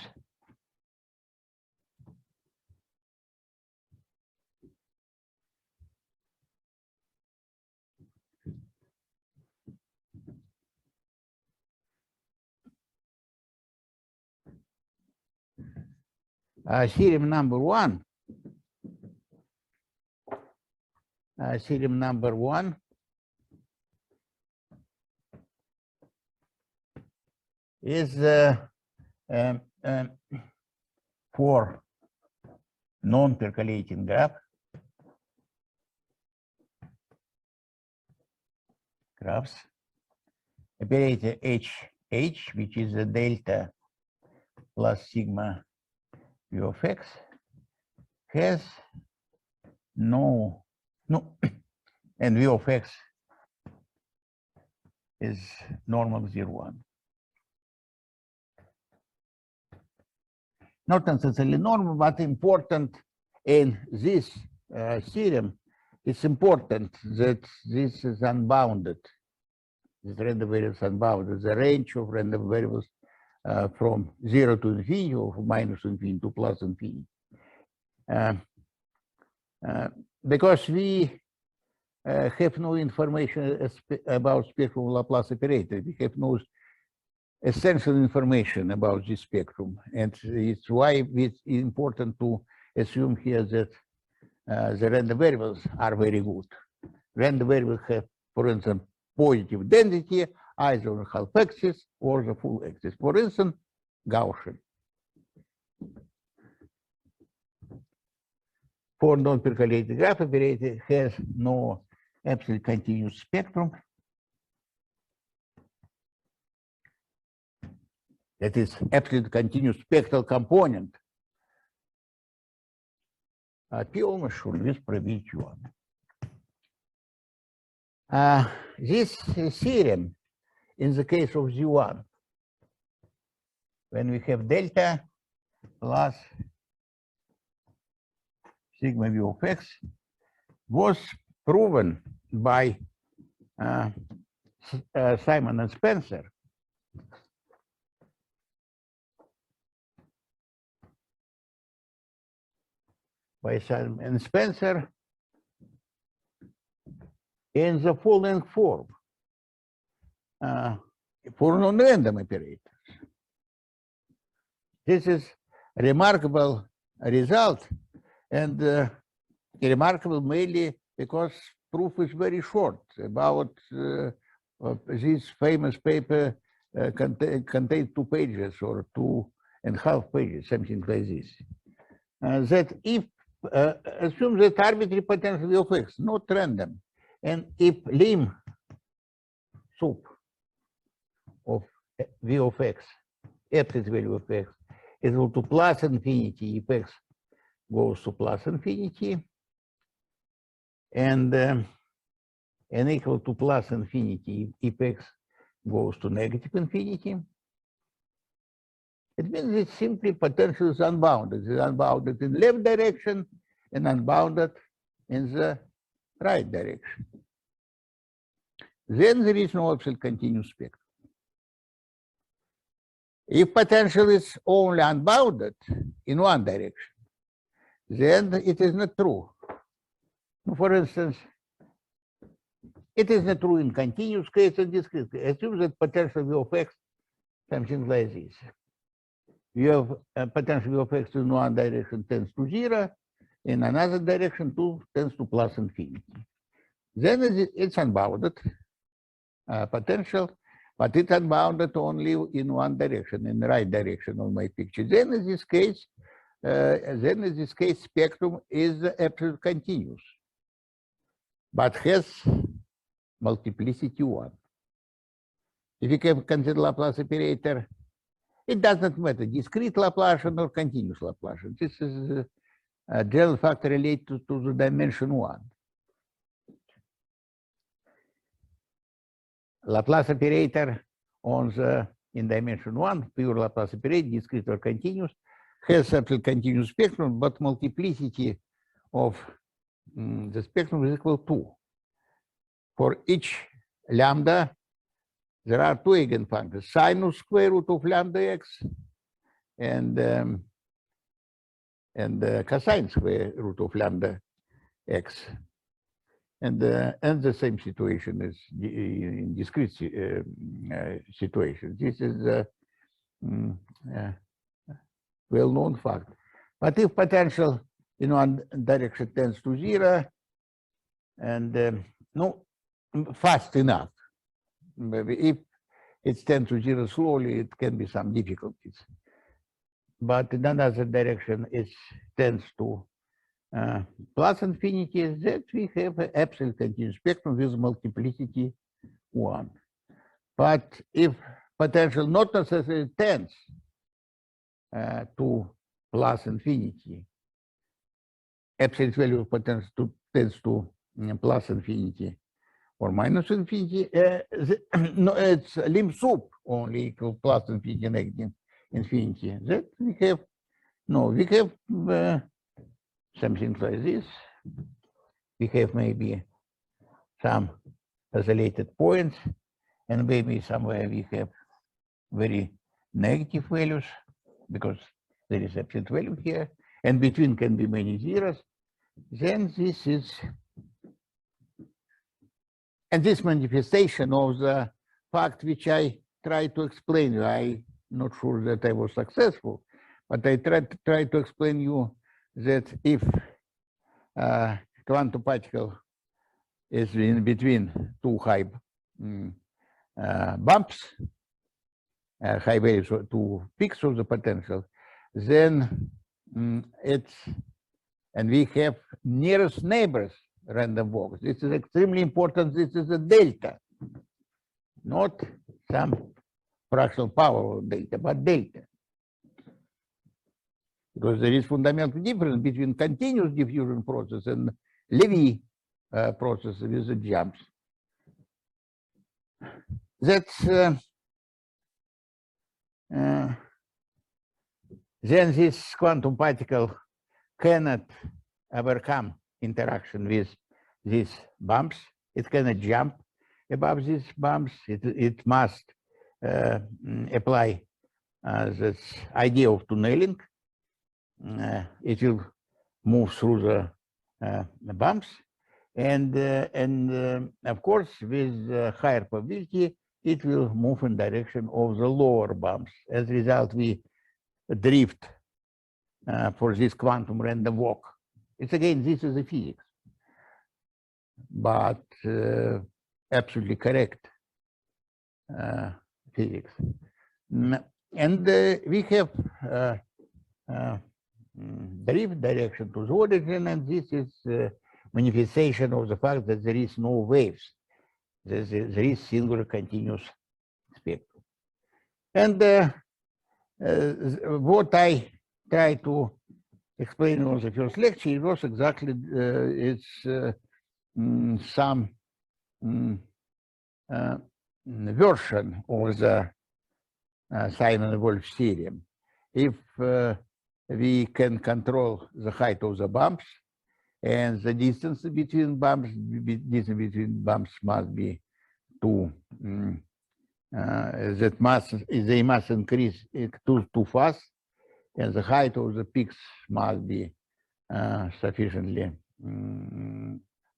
Theorem number one. Theorem number one is for non-percolating graphs, operator HH, which is the delta plus sigma v of x, has no, and v of x is normal 0, 1. Not necessarily normal, but important in this theorem. It's important that this is unbounded. This random variable is unbounded. The range of random variables from 0 to infinity, or from minus infinity to plus infinity. Because we have no information about spectrum Laplace operator. We have no essential information about this spectrum. And it's why it's important to assume here that the random variables are very good. Random variables have, for instance, positive density, either on half axis or the full axis. For instance, Gaussian. For non-percolated graph operator has no absolute continuous spectrum. That is absolute continuous spectral component P almost sure with probability 1. This theorem, in the case of Z1, when we have delta plus sigma v of x, was proven by Simon and Spencer. By Simon and Spencer in the following form for non-random operators. This is a remarkable result, and remarkable mainly because proof is very short. About this famous paper contains 2 pages or 2.5 pages, something like this. That if assume that arbitrary potential v of x, not random, and if lim sub of v of x, absolute value of x, is equal to plus infinity if x goes to plus infinity, and equal to plus infinity if x goes to negative infinity, it means that simply potential is unbounded. It's unbounded in left direction and unbounded in the right direction. Then there is no absolute continuous spectrum. If potential is only unbounded in one direction, then it is not true. For instance, it is not true in continuous case and discrete case. Assume that potential v of x, something like this. You have potential v of x in one direction tends to 0, in another direction tends to plus infinity. Then it's unbounded potential, but it's unbounded only in one direction, in the right direction of my picture. Then in this case, spectrum is absolute continuous, but has multiplicity 1. If you can consider Laplace operator, it does not matter, discrete Laplacian or continuous Laplacian. This is a general factor related to the dimension 1. Laplace operator on the in dimension 1, pure Laplace operator, discrete or continuous, has absolute continuous spectrum, but multiplicity of the spectrum is equal to 2. For each lambda, there are 2 eigenfunctions, sinus square root of lambda x and cosine square root of lambda x. And the same situation is in discrete situation. This is a well-known fact. But if potential in one direction tends to 0, and no, fast enough, maybe if it tends to 0 slowly, it can be some difficulties. But in another direction, it tends to plus infinity, that we have an absolute continuous spectrum with multiplicity 1. But if potential not necessarily tends to plus infinity, absolute value of potential tends to plus infinity or minus infinity, no, it's lim sub only equal plus infinity, negative infinity. That we have, no, we have something like this. We have maybe some isolated points, and maybe somewhere we have very negative values, because there is absolute value here, and between can be many zeros. Then this is, and this manifestation of the fact which I tried to explain you. I'm not sure that I was successful, but I tried to explain you that if quantum particle is in between 2 high bumps, high values, 2 peaks of the potential, then it's, and we have nearest neighbors random walks. This is extremely important. This is a delta, not some fractional power of delta, but delta. because there is fundamental difference between continuous diffusion process and Levy process with the jumps. That's then this quantum particle cannot overcome interaction with these bumps. It cannot jump above these bumps. It must apply this idea of tunneling. It will move through the bumps, and of course, with higher probability, it will move in direction of the lower bumps. As a result, we drift for this quantum random walk. It's again, this is a physics, but absolutely correct physics. And we have drift direction to the origin, and this is manifestation of the fact that there is no waves. There is singular continuous spectrum. And what I try to explain on the first lecture, it was exactly some version of the Simon-Wolf theorem. If we can control the height of the bumps, and the distance between bumps must be 2. They must increase too fast, and the height of the peaks must be sufficiently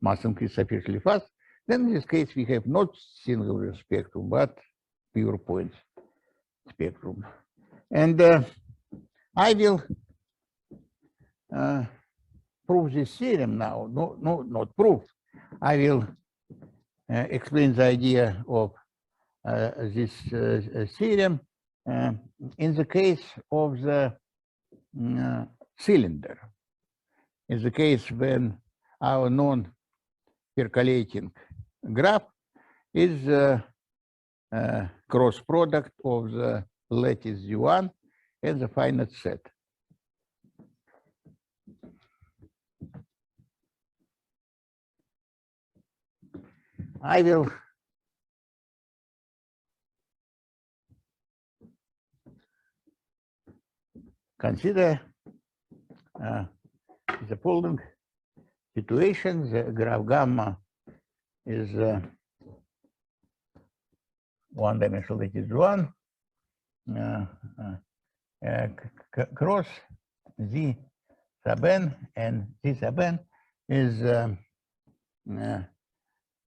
must increase sufficiently fast. Then in this case we have not singular spectrum but pure points spectrum. And I will prove this theorem now. No, not prove. I will explain the idea of this theorem in the case of the cylinder. In the case when our non-percolating graph is cross product of the lattice Z1 and the finite set. I will consider the following situation. The graph gamma is one-dimensional lattice one cross Z sub n, and Z sub n is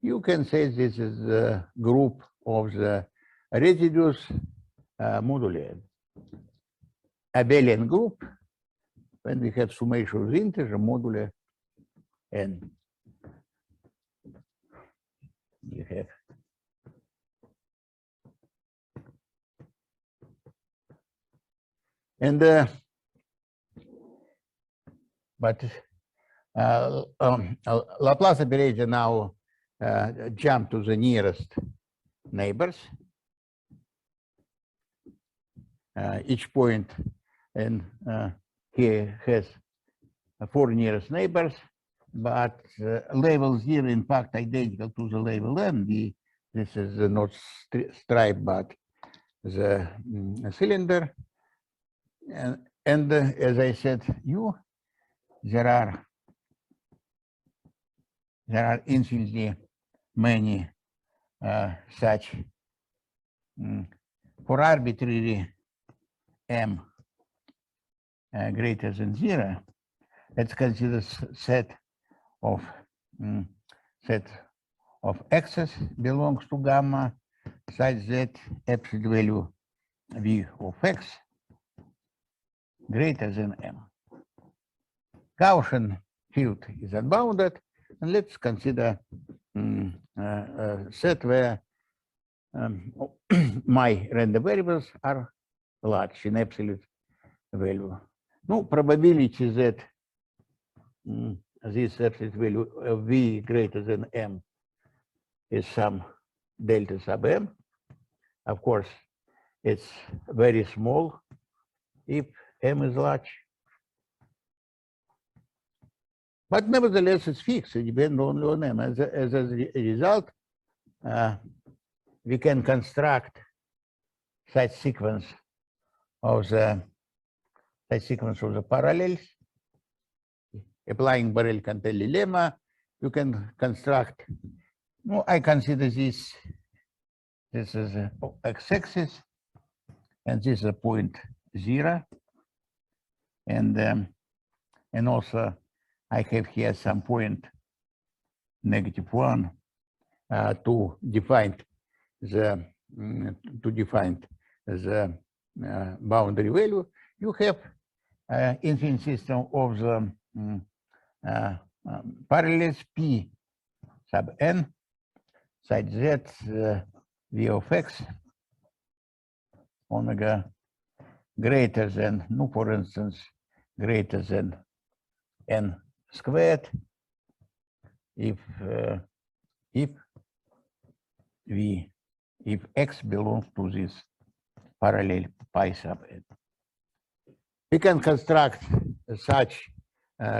you can say this is the group of the residues moduli. Abelian group when we have summation of the integer moduli n. You have and but Laplace operator now jump to the nearest neighbors. Each point and here has 4 nearest neighbors, but label 0 in fact identical to the label n. This is not stripe but the cylinder, and as I said, there are infinitely many such for arbitrary m greater than 0. Let's consider set of x's belongs to gamma such that absolute value v of x greater than m. Gaussian field is unbounded, and let's consider a set where my random variables are large in absolute value. No probability that this absolute value of v greater than m is some delta sub m. Of course, it's very small if m is large. But nevertheless, it's fixed. It depends only on M. As a result, we can construct such sequence of the parallels. Applying Borel-Cantelli lemma, you can construct. No, I consider this is a x-axis, and this is a point 0, and also I have here some point -1 to define the boundary value. You have infinite system of the parallels P sub n such that v of x omega greater than, no, for instance, greater than n squared if x belongs to this parallel pi sub n. We can construct such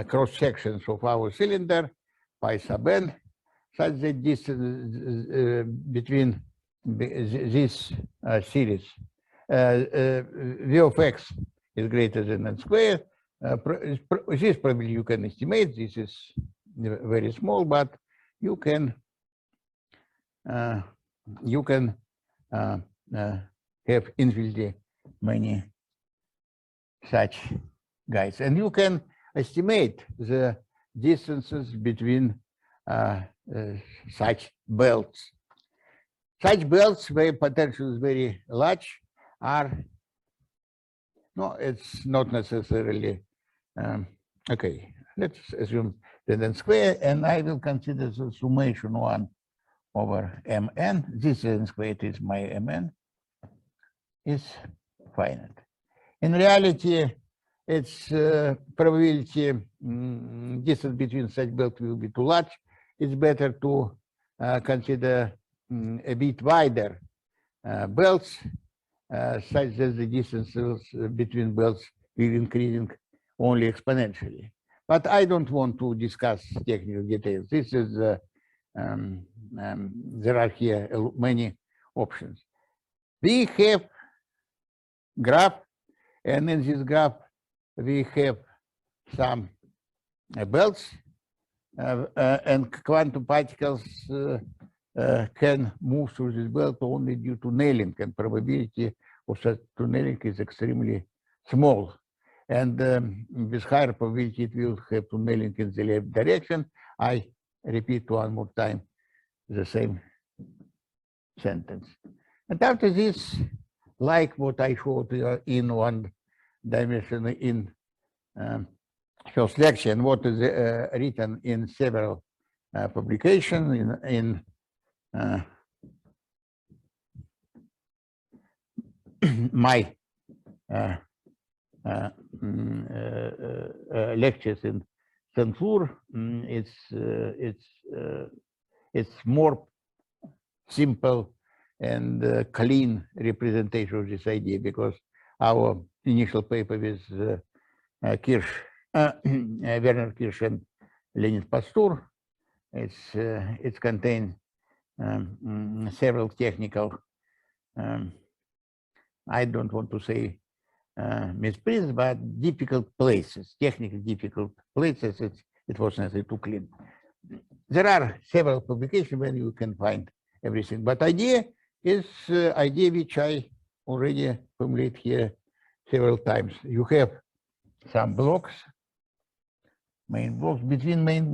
cross sections of our cylinder pi sub n such that distance between this series v of x is greater than n squared. This probably you can estimate. This is very small, but you can have infinitely many such guys, and you can estimate the distances between such belts. Such belts where potential is very large are, no, it's not necessarily, okay, let's assume that n squared, and I will consider the summation 1 over mn. This n squared is my mn, is finite. In reality, its probability distance between such belts will be too large. It's better to consider a bit wider belts, such that the distances between belts will increasing only exponentially. But I don't want to discuss technical details. This is there are here many options. We have graph, and in this graph we have some belts, and quantum particles can move through this belt only due to nailing, and probability of such tunneling is extremely small. And with higher probability, it will have tunneling in the left direction. I repeat one more time the same sentence. And after this, like what I showed in one dimension in first lecture, and what is written in several publications in my lectures in Stanford, it's more simple and clean representation of this idea, because our initial paper with Werner Kirsch and Leonid Pastur, it contains several technical, I don't want to say misprises, but difficult places, technically difficult places. It was necessary to clean. There are several publications where you can find everything, but idea is idea which I already formulated here several times. You have some blocks, main blocks. Between main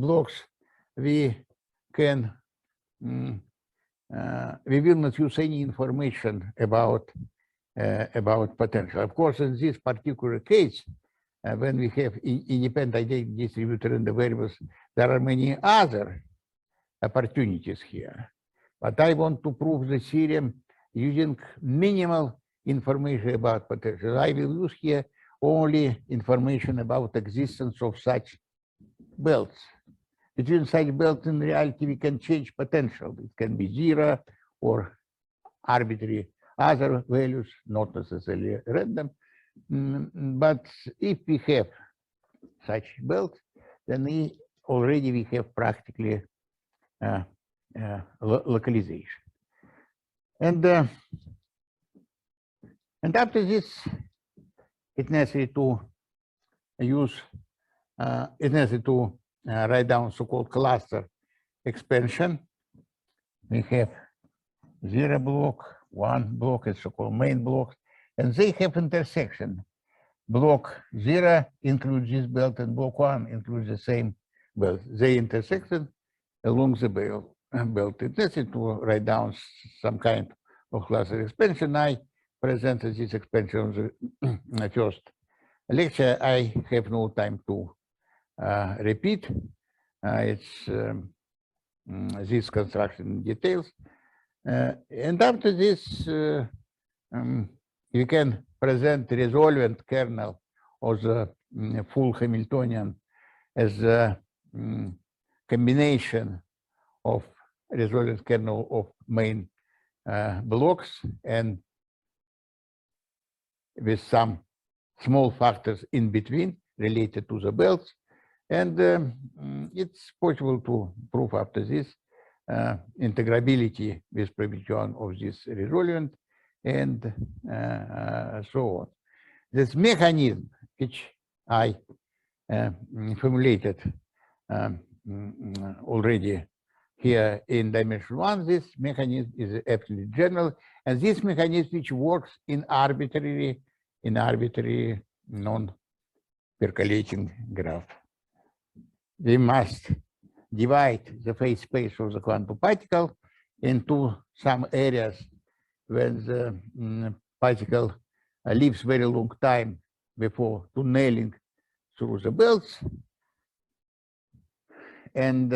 blocks, we can we will not use any information about potential. Of course, in this particular case, when we have independent identity distributor in the variables, there are many other opportunities here. But I want to prove the theorem using minimal information about potential. I will use here only information about existence of such belts. Between such belts, in reality, we can change potential. It can be 0 or arbitrary other values, not necessarily random. But if we have such belts, then we have practically localization. And after this, it's necessary to write down so-called cluster expansion. We have 0 block, 1 block, is so-called main blocks, and they have intersection. Block 0 includes this belt, and block 1 includes the same belt. They intersected along the belt. It's necessary to write down some kind of cluster expansion. I presented this expansion on the first lecture. I have no time to repeat. It's this construction details. And after this, you can present resolvent kernel of the full Hamiltonian as a combination of resolvent kernel of main blocks and with some small factors in between related to the belts. And it's possible to prove after this integrability with probability 1 of this resolvent and so on. This mechanism which I formulated already here in dimension 1, this mechanism is absolutely general, and this mechanism which works in arbitrary non-percolating graph. We must divide the phase space of the quantum particle into some areas when the particle lives very long time before tunneling through the belts, and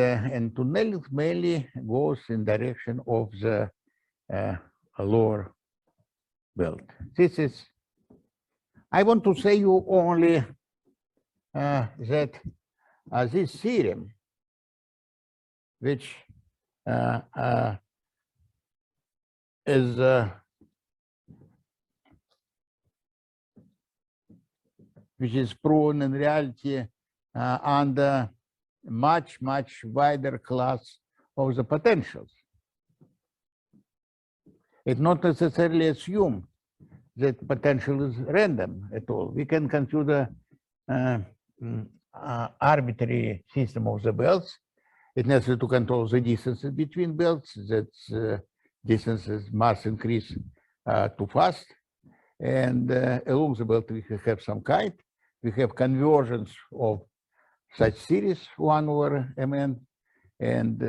tunneling mainly goes in direction of the lower belt. This is, I want to say you only that this theorem, which is proven in reality under much wider class of the potentials. It not necessarily assume that potential is random at all. We can consider arbitrary system of the belts. It's necessary to control the distances between belts. That distances must increase too fast. And along the belt, we have some kind. We have convergence of such series 1 over Mn, and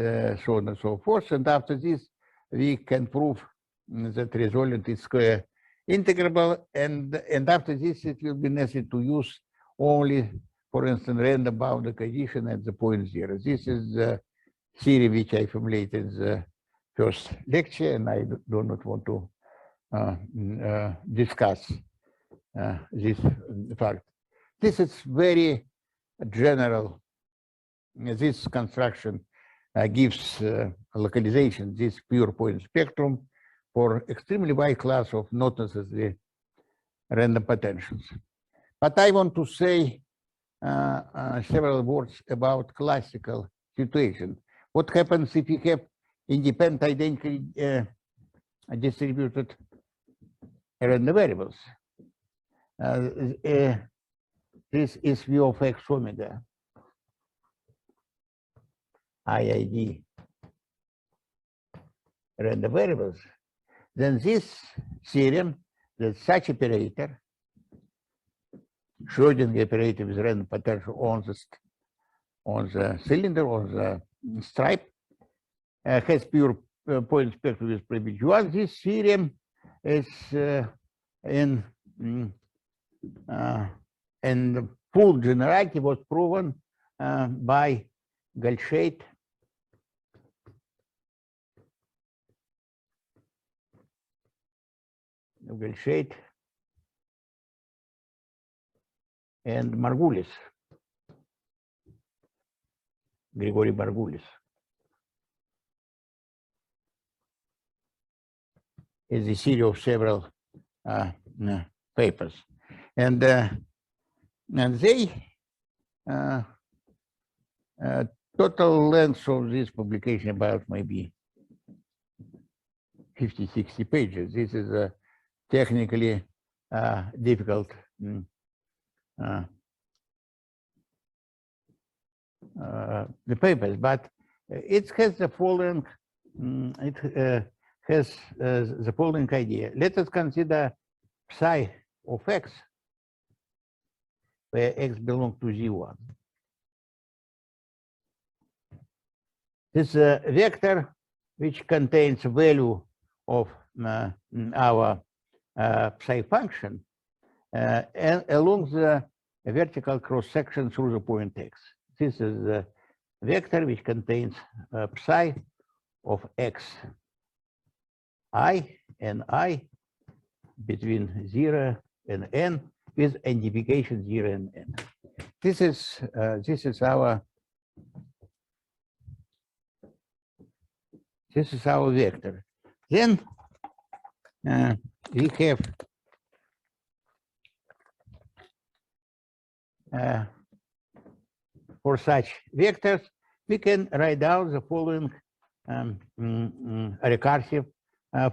so on and so forth. And after this, we can prove that resolvent is square integrable. And after this, it will be necessary to use only, for instance, random boundary condition at the point 0. This is the theory which I formulated in the first lecture, and I do not want to discuss this fact. This is very general. This construction gives localization, this pure point spectrum, for extremely wide class of not necessarily random potentials. But I want to say several words about classical situation. What happens if you have independent identically distributed random variables? This is V of x omega, IID random variables. Then this theorem that such operator, Schrödinger operator with random potential on the cylinder, on the stripe, has pure point spectrum with probability 1. This theorem is in full generality was proven by Gallscheit and Margulis, Grigory Margulis. Is the series of several papers, and they Total length of this publication about maybe 50, 60 pages. This is a technically difficult the papers, but it has the following the following idea. Let us consider psi of x, where x belongs to Z1. This is a vector which contains value of our psi function and along the vertical cross section through the point x. This is a vector which contains psi of x I and I between 0 and n with identification 0 and n. This is our vector. Then we have for such vectors, we can write down the following recursive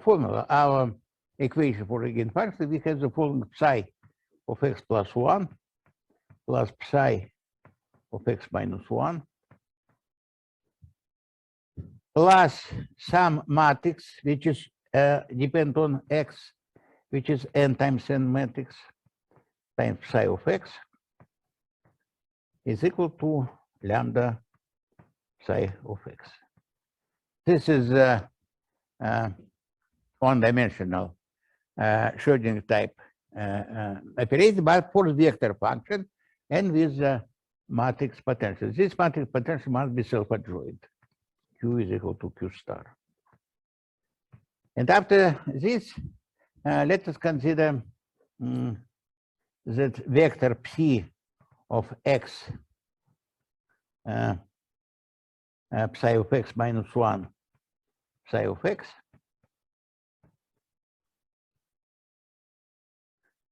formula. Our equation for eigenfunction, we have the following psi of x plus 1 plus psi of x minus 1 plus some matrix which is depend on x, which is n times n matrix times psi of x is equal to lambda psi of x. This is one-dimensional Schrödinger type operator, but for vector function and with the matrix potential. This matrix potential must be self-adjoint. Q is equal to Q star. And after this, let us consider that vector psi of x, psi of x minus 1, psi of x,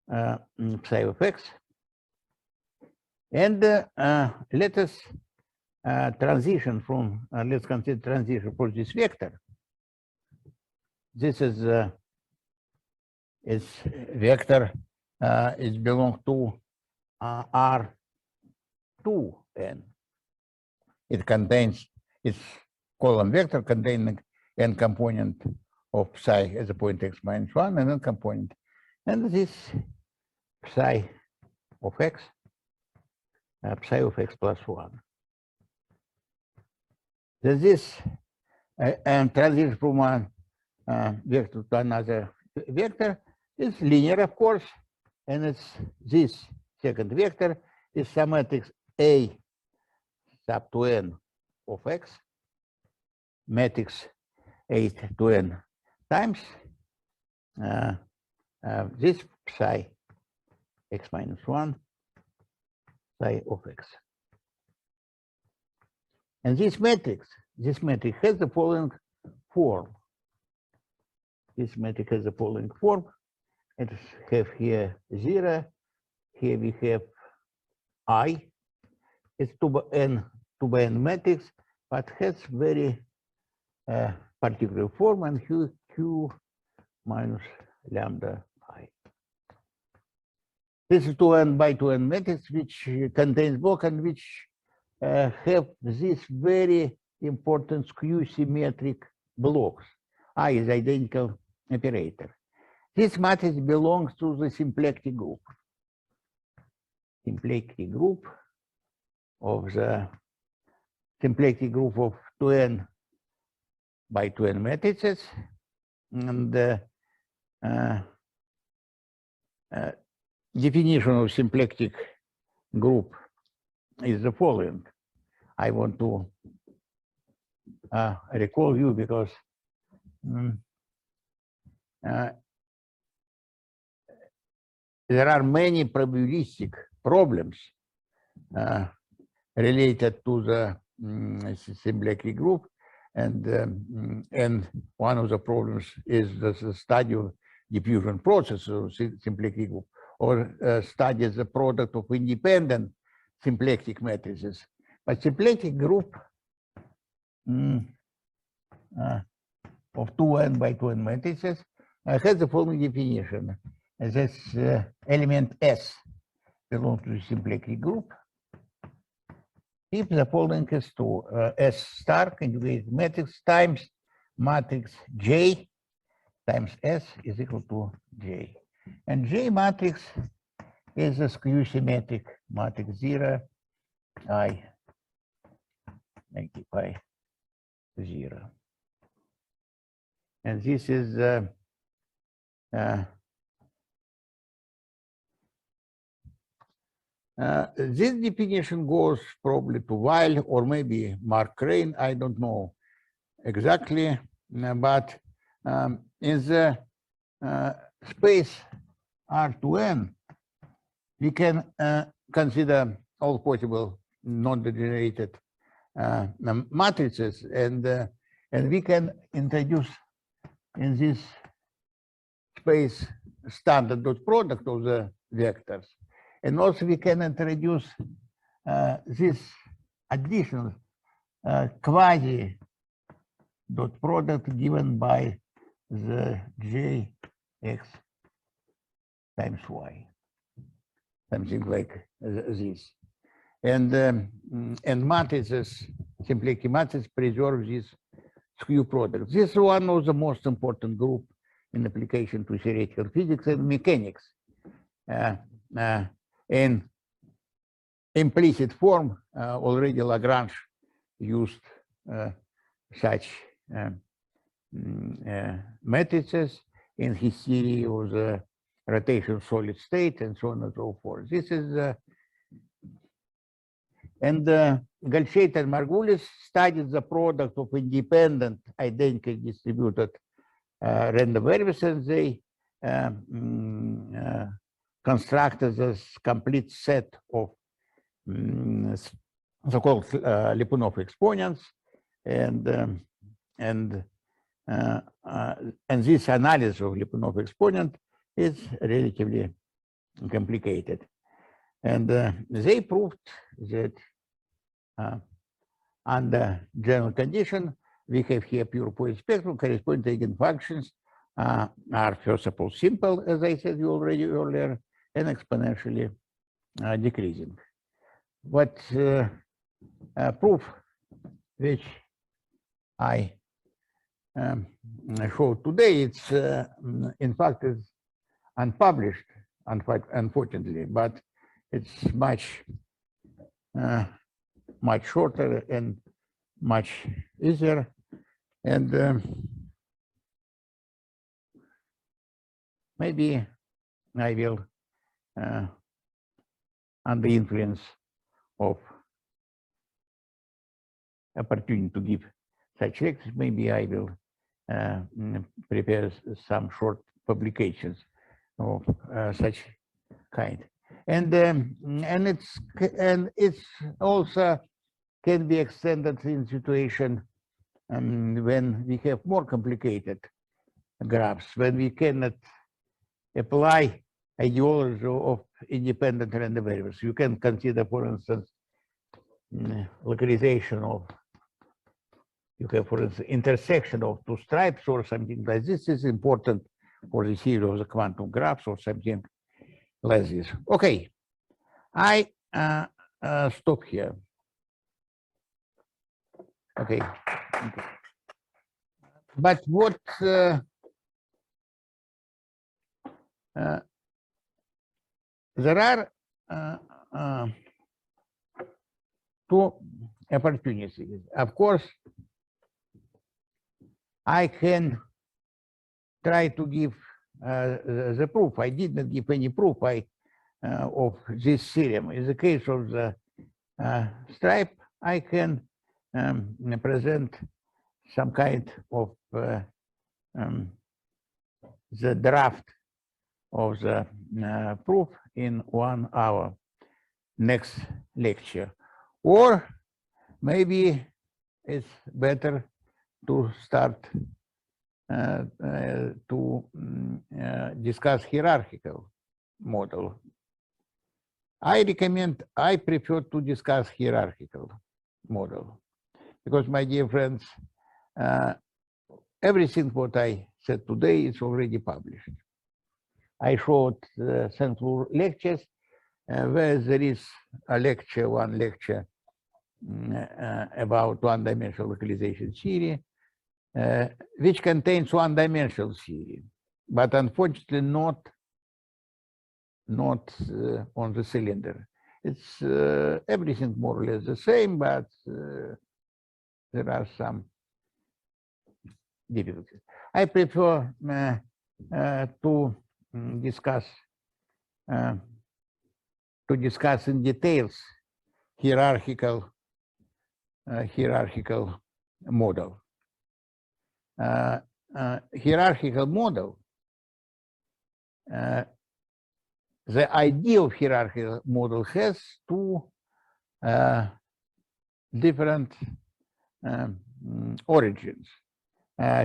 psi of x. And let us transition from, let's consider transition for this vector. This is vector, it belongs to R2n. It contains, it's column vector containing n component of psi as a point x minus 1 and n component. And this psi of x plus 1. This and transition from one vector to another vector is linear, of course, and it's this second vector is some matrix A sub to n of x, matrix 8 to n times this psi x minus 1 psi of x. And this matrix has the following form. This matrix has the following form. It have here 0. Here we have I. It's 2 by n matrix, but has very particular form, and Q minus lambda I. This is 2n by 2n matrix, which contains block and which have this very important skew symmetric blocks. I is identical operator. This matrix belongs to the symplectic group. Symplectic group of 2n by 2n matrices, and definition of symplectic group is the following. I want to recall you because there are many probabilistic problems related to the symplectic group, and one of the problems is the study of diffusion process of symplectic group, or study the product of independent symplectic matrices. But symplectic group of 2n by 2n matrices has the following definition. This element S belongs to the symplectic group if the following is true. S star conjugated matrix times matrix J times S is equal to J. And J matrix is a skew symmetric matrix 0, I magnify 0. And this is this definition goes probably to Weil or maybe Mark Crane, I don't know exactly, but in the space R2n, we can consider all possible non-degenerated matrices, and we can introduce in this space standard dot product of the vectors. And also we can introduce this additional quasi dot product given by the Jx times y, something like this. And matrices, symplectic matrices, preserve this skew product. This is one of the most important group in application to theoretical physics and mechanics. In implicit form, already Lagrange used such matrices in his theory of the rotation solid state and so on and so forth. This is Goldscheit and Margulis studied the product of independent, identically distributed random variables, and they constructed this complete set of so-called Lyapunov exponents, and this analysis of Lyapunov exponent is relatively complicated. And they proved that under general condition, we have here pure point spectrum, corresponding eigenfunctions are first of all simple, as I said you already earlier, and exponentially decreasing. What proof which I showed today, it's in fact is unpublished, unfortunately, but it's much much shorter and much easier, and maybe I will under influence of opportunity to give such lectures, maybe I will prepare some short publications of such kind. And it's also can be extended in situation when we have more complicated graphs, when we cannot apply ideology of independent random variables. You can consider, for instance, localization of, you have, for instance, intersection of two stripes or something like this. This is important for the theory of the quantum graphs or something like this. Okay, I stop here. Okay. But what there are two opportunities. Of course, I can try to give the proof. I did not give any proof of this theorem. In the case of the stripe, I can present some kind of the draft of the proof in 1 hour next lecture. Or maybe it's better to start to discuss hierarchical model. I prefer to discuss hierarchical model. Because, my dear friends, everything what I said today is already published. I showed several lectures where there is a lecture, one lecture about one-dimensional localization theory, which contains one-dimensional theory, but unfortunately not on the cylinder. It's everything more or less the same, but there are some difficulties. I prefer to discuss in details hierarchical model. Hierarchical model. The idea of hierarchical model has two different origins.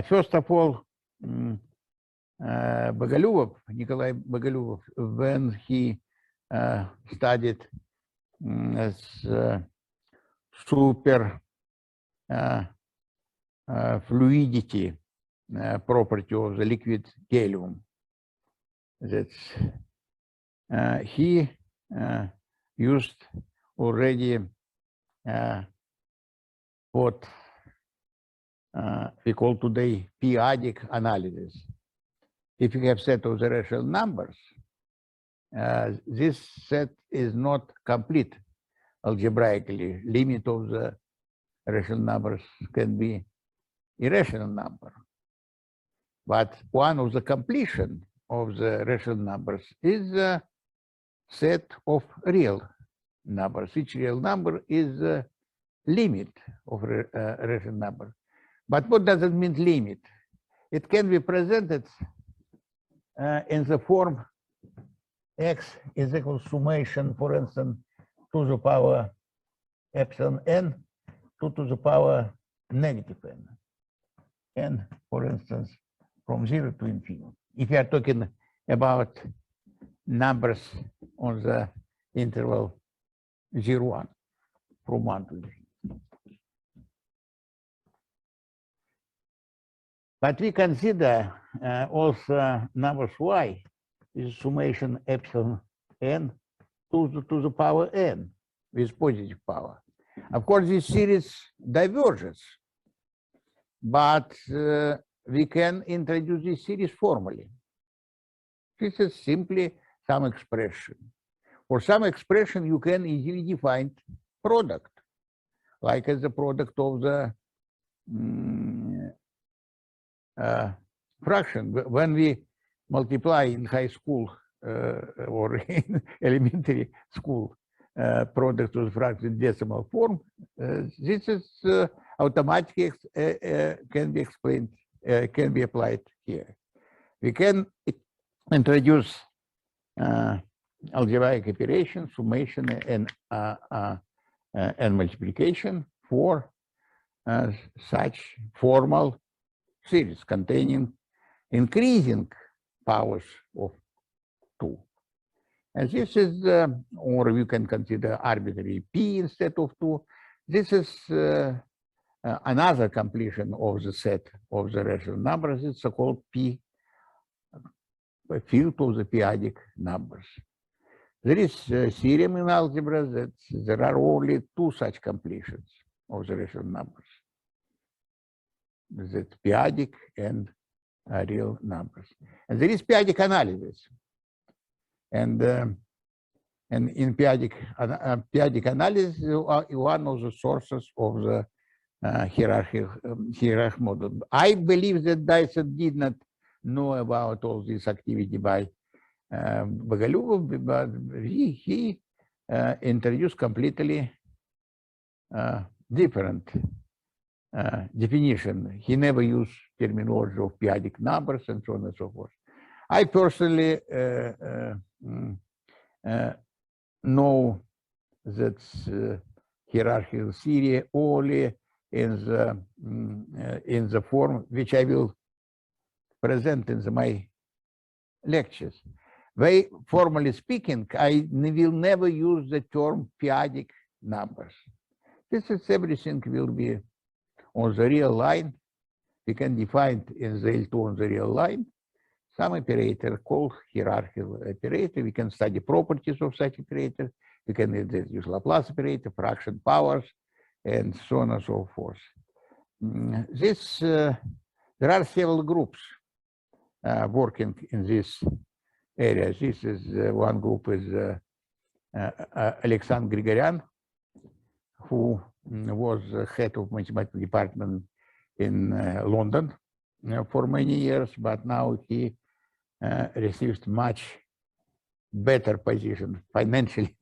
First of all, Nikolai Bogolyubov, when he studied super fluidity property of the liquid helium, that's he used already what we call today p-adic analysis. If you have set of the rational numbers, this set is not complete algebraically. Limit of the rational numbers can be irrational number. But one of the completion of the rational numbers is a set of real numbers. Each real number is a limit of rational number. But what does it mean, limit? It can be presented in the form x is equal to summation, for instance, to the power epsilon n to the power negative n. N, for instance, from 0 to infinity. If you are talking about numbers on the interval 0, 1, from 1 to infinity. But we consider also numbers y is summation epsilon n to the power n with positive power. Of course, this series diverges, but we can introduce this series formally. This is simply some expression. For some expression, you can easily define product, like as the product of the fraction. When we multiply in high school or in elementary school product of the fraction decimal form, this is automatically can be explained, can be applied here. We can introduce algebraic operation, summation, and multiplication for such formal series containing increasing powers of 2. And this is, or you can consider arbitrary p instead of 2. This is another completion of the set of the rational numbers. It's called p field of the p-adic numbers. There is a theorem in algebra that there are only 2 such completions of the rational numbers. That's p-adic and real numbers. And there is p-adic analysis. And in p-adic analysis, one of the sources of the hierarchical model. I believe that Dyson did not know about all this activity by Bogolyubov, but he introduced completely different definition. He never used terminology of p-adic numbers and so on and so forth. I personally know that hierarchical theory only in the form which I will present in my lectures. Very formally speaking, I will never use the term p-adic numbers. This is everything will be on the real line. We can define in the L2 on the real line some operator called hierarchical operator. We can study properties of such operator. We can use Laplace operator, fraction powers, and so on and so forth. There are several groups working in this area. This is one group is Alexander Grigoryan, who was head of mathematics department in London for many years, but now he received much better position, financially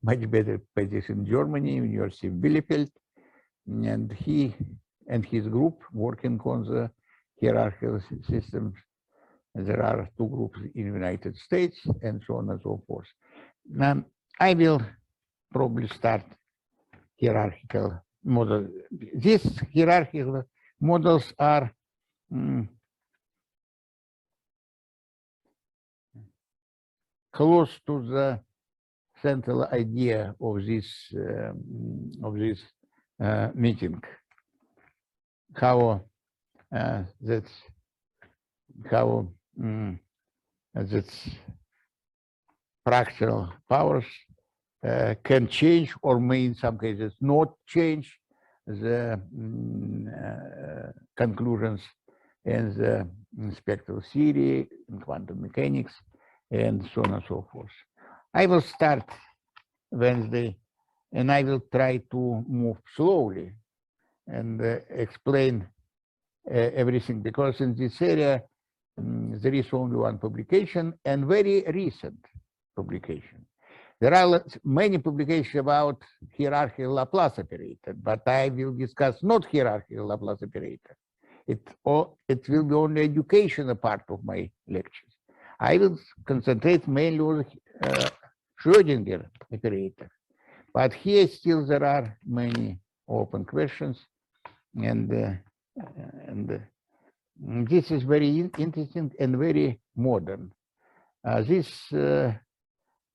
much better position in Germany, University of Bielefeld, and he and his group working on the hierarchical systems. There are two groups in the United States and so on and so forth. Now, I will probably start hierarchical model. These hierarchical models are close to the central idea of this meeting. How that's fractional powers can change or may in some cases not change the conclusions in the spectral theory, in quantum mechanics, and so on and so forth. I will start Wednesday, and I will try to move slowly and explain everything, because in this area there is only one publication, and very recent publication. There are many publications about hierarchical Laplace operator, but I will discuss not hierarchical Laplace operator. It will be only educational part of my lectures. I will concentrate mainly on Schrödinger operator, but here still there are many open questions, and this is very interesting and very modern.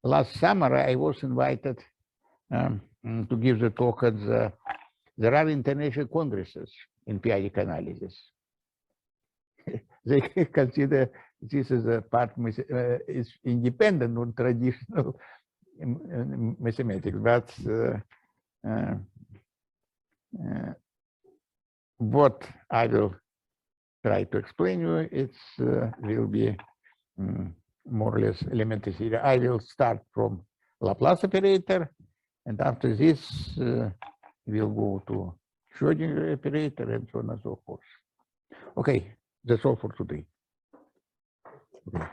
Last summer, I was invited to give the talk at there are international congresses in periodic analysis. They consider this is a part is independent on traditional mathematics, but what I will try to explain you, it will be more or less elementary theory. I will start from Laplace operator, and after this we'll go to Schrödinger operator and so on and so forth. Okay, that's all for today. Okay.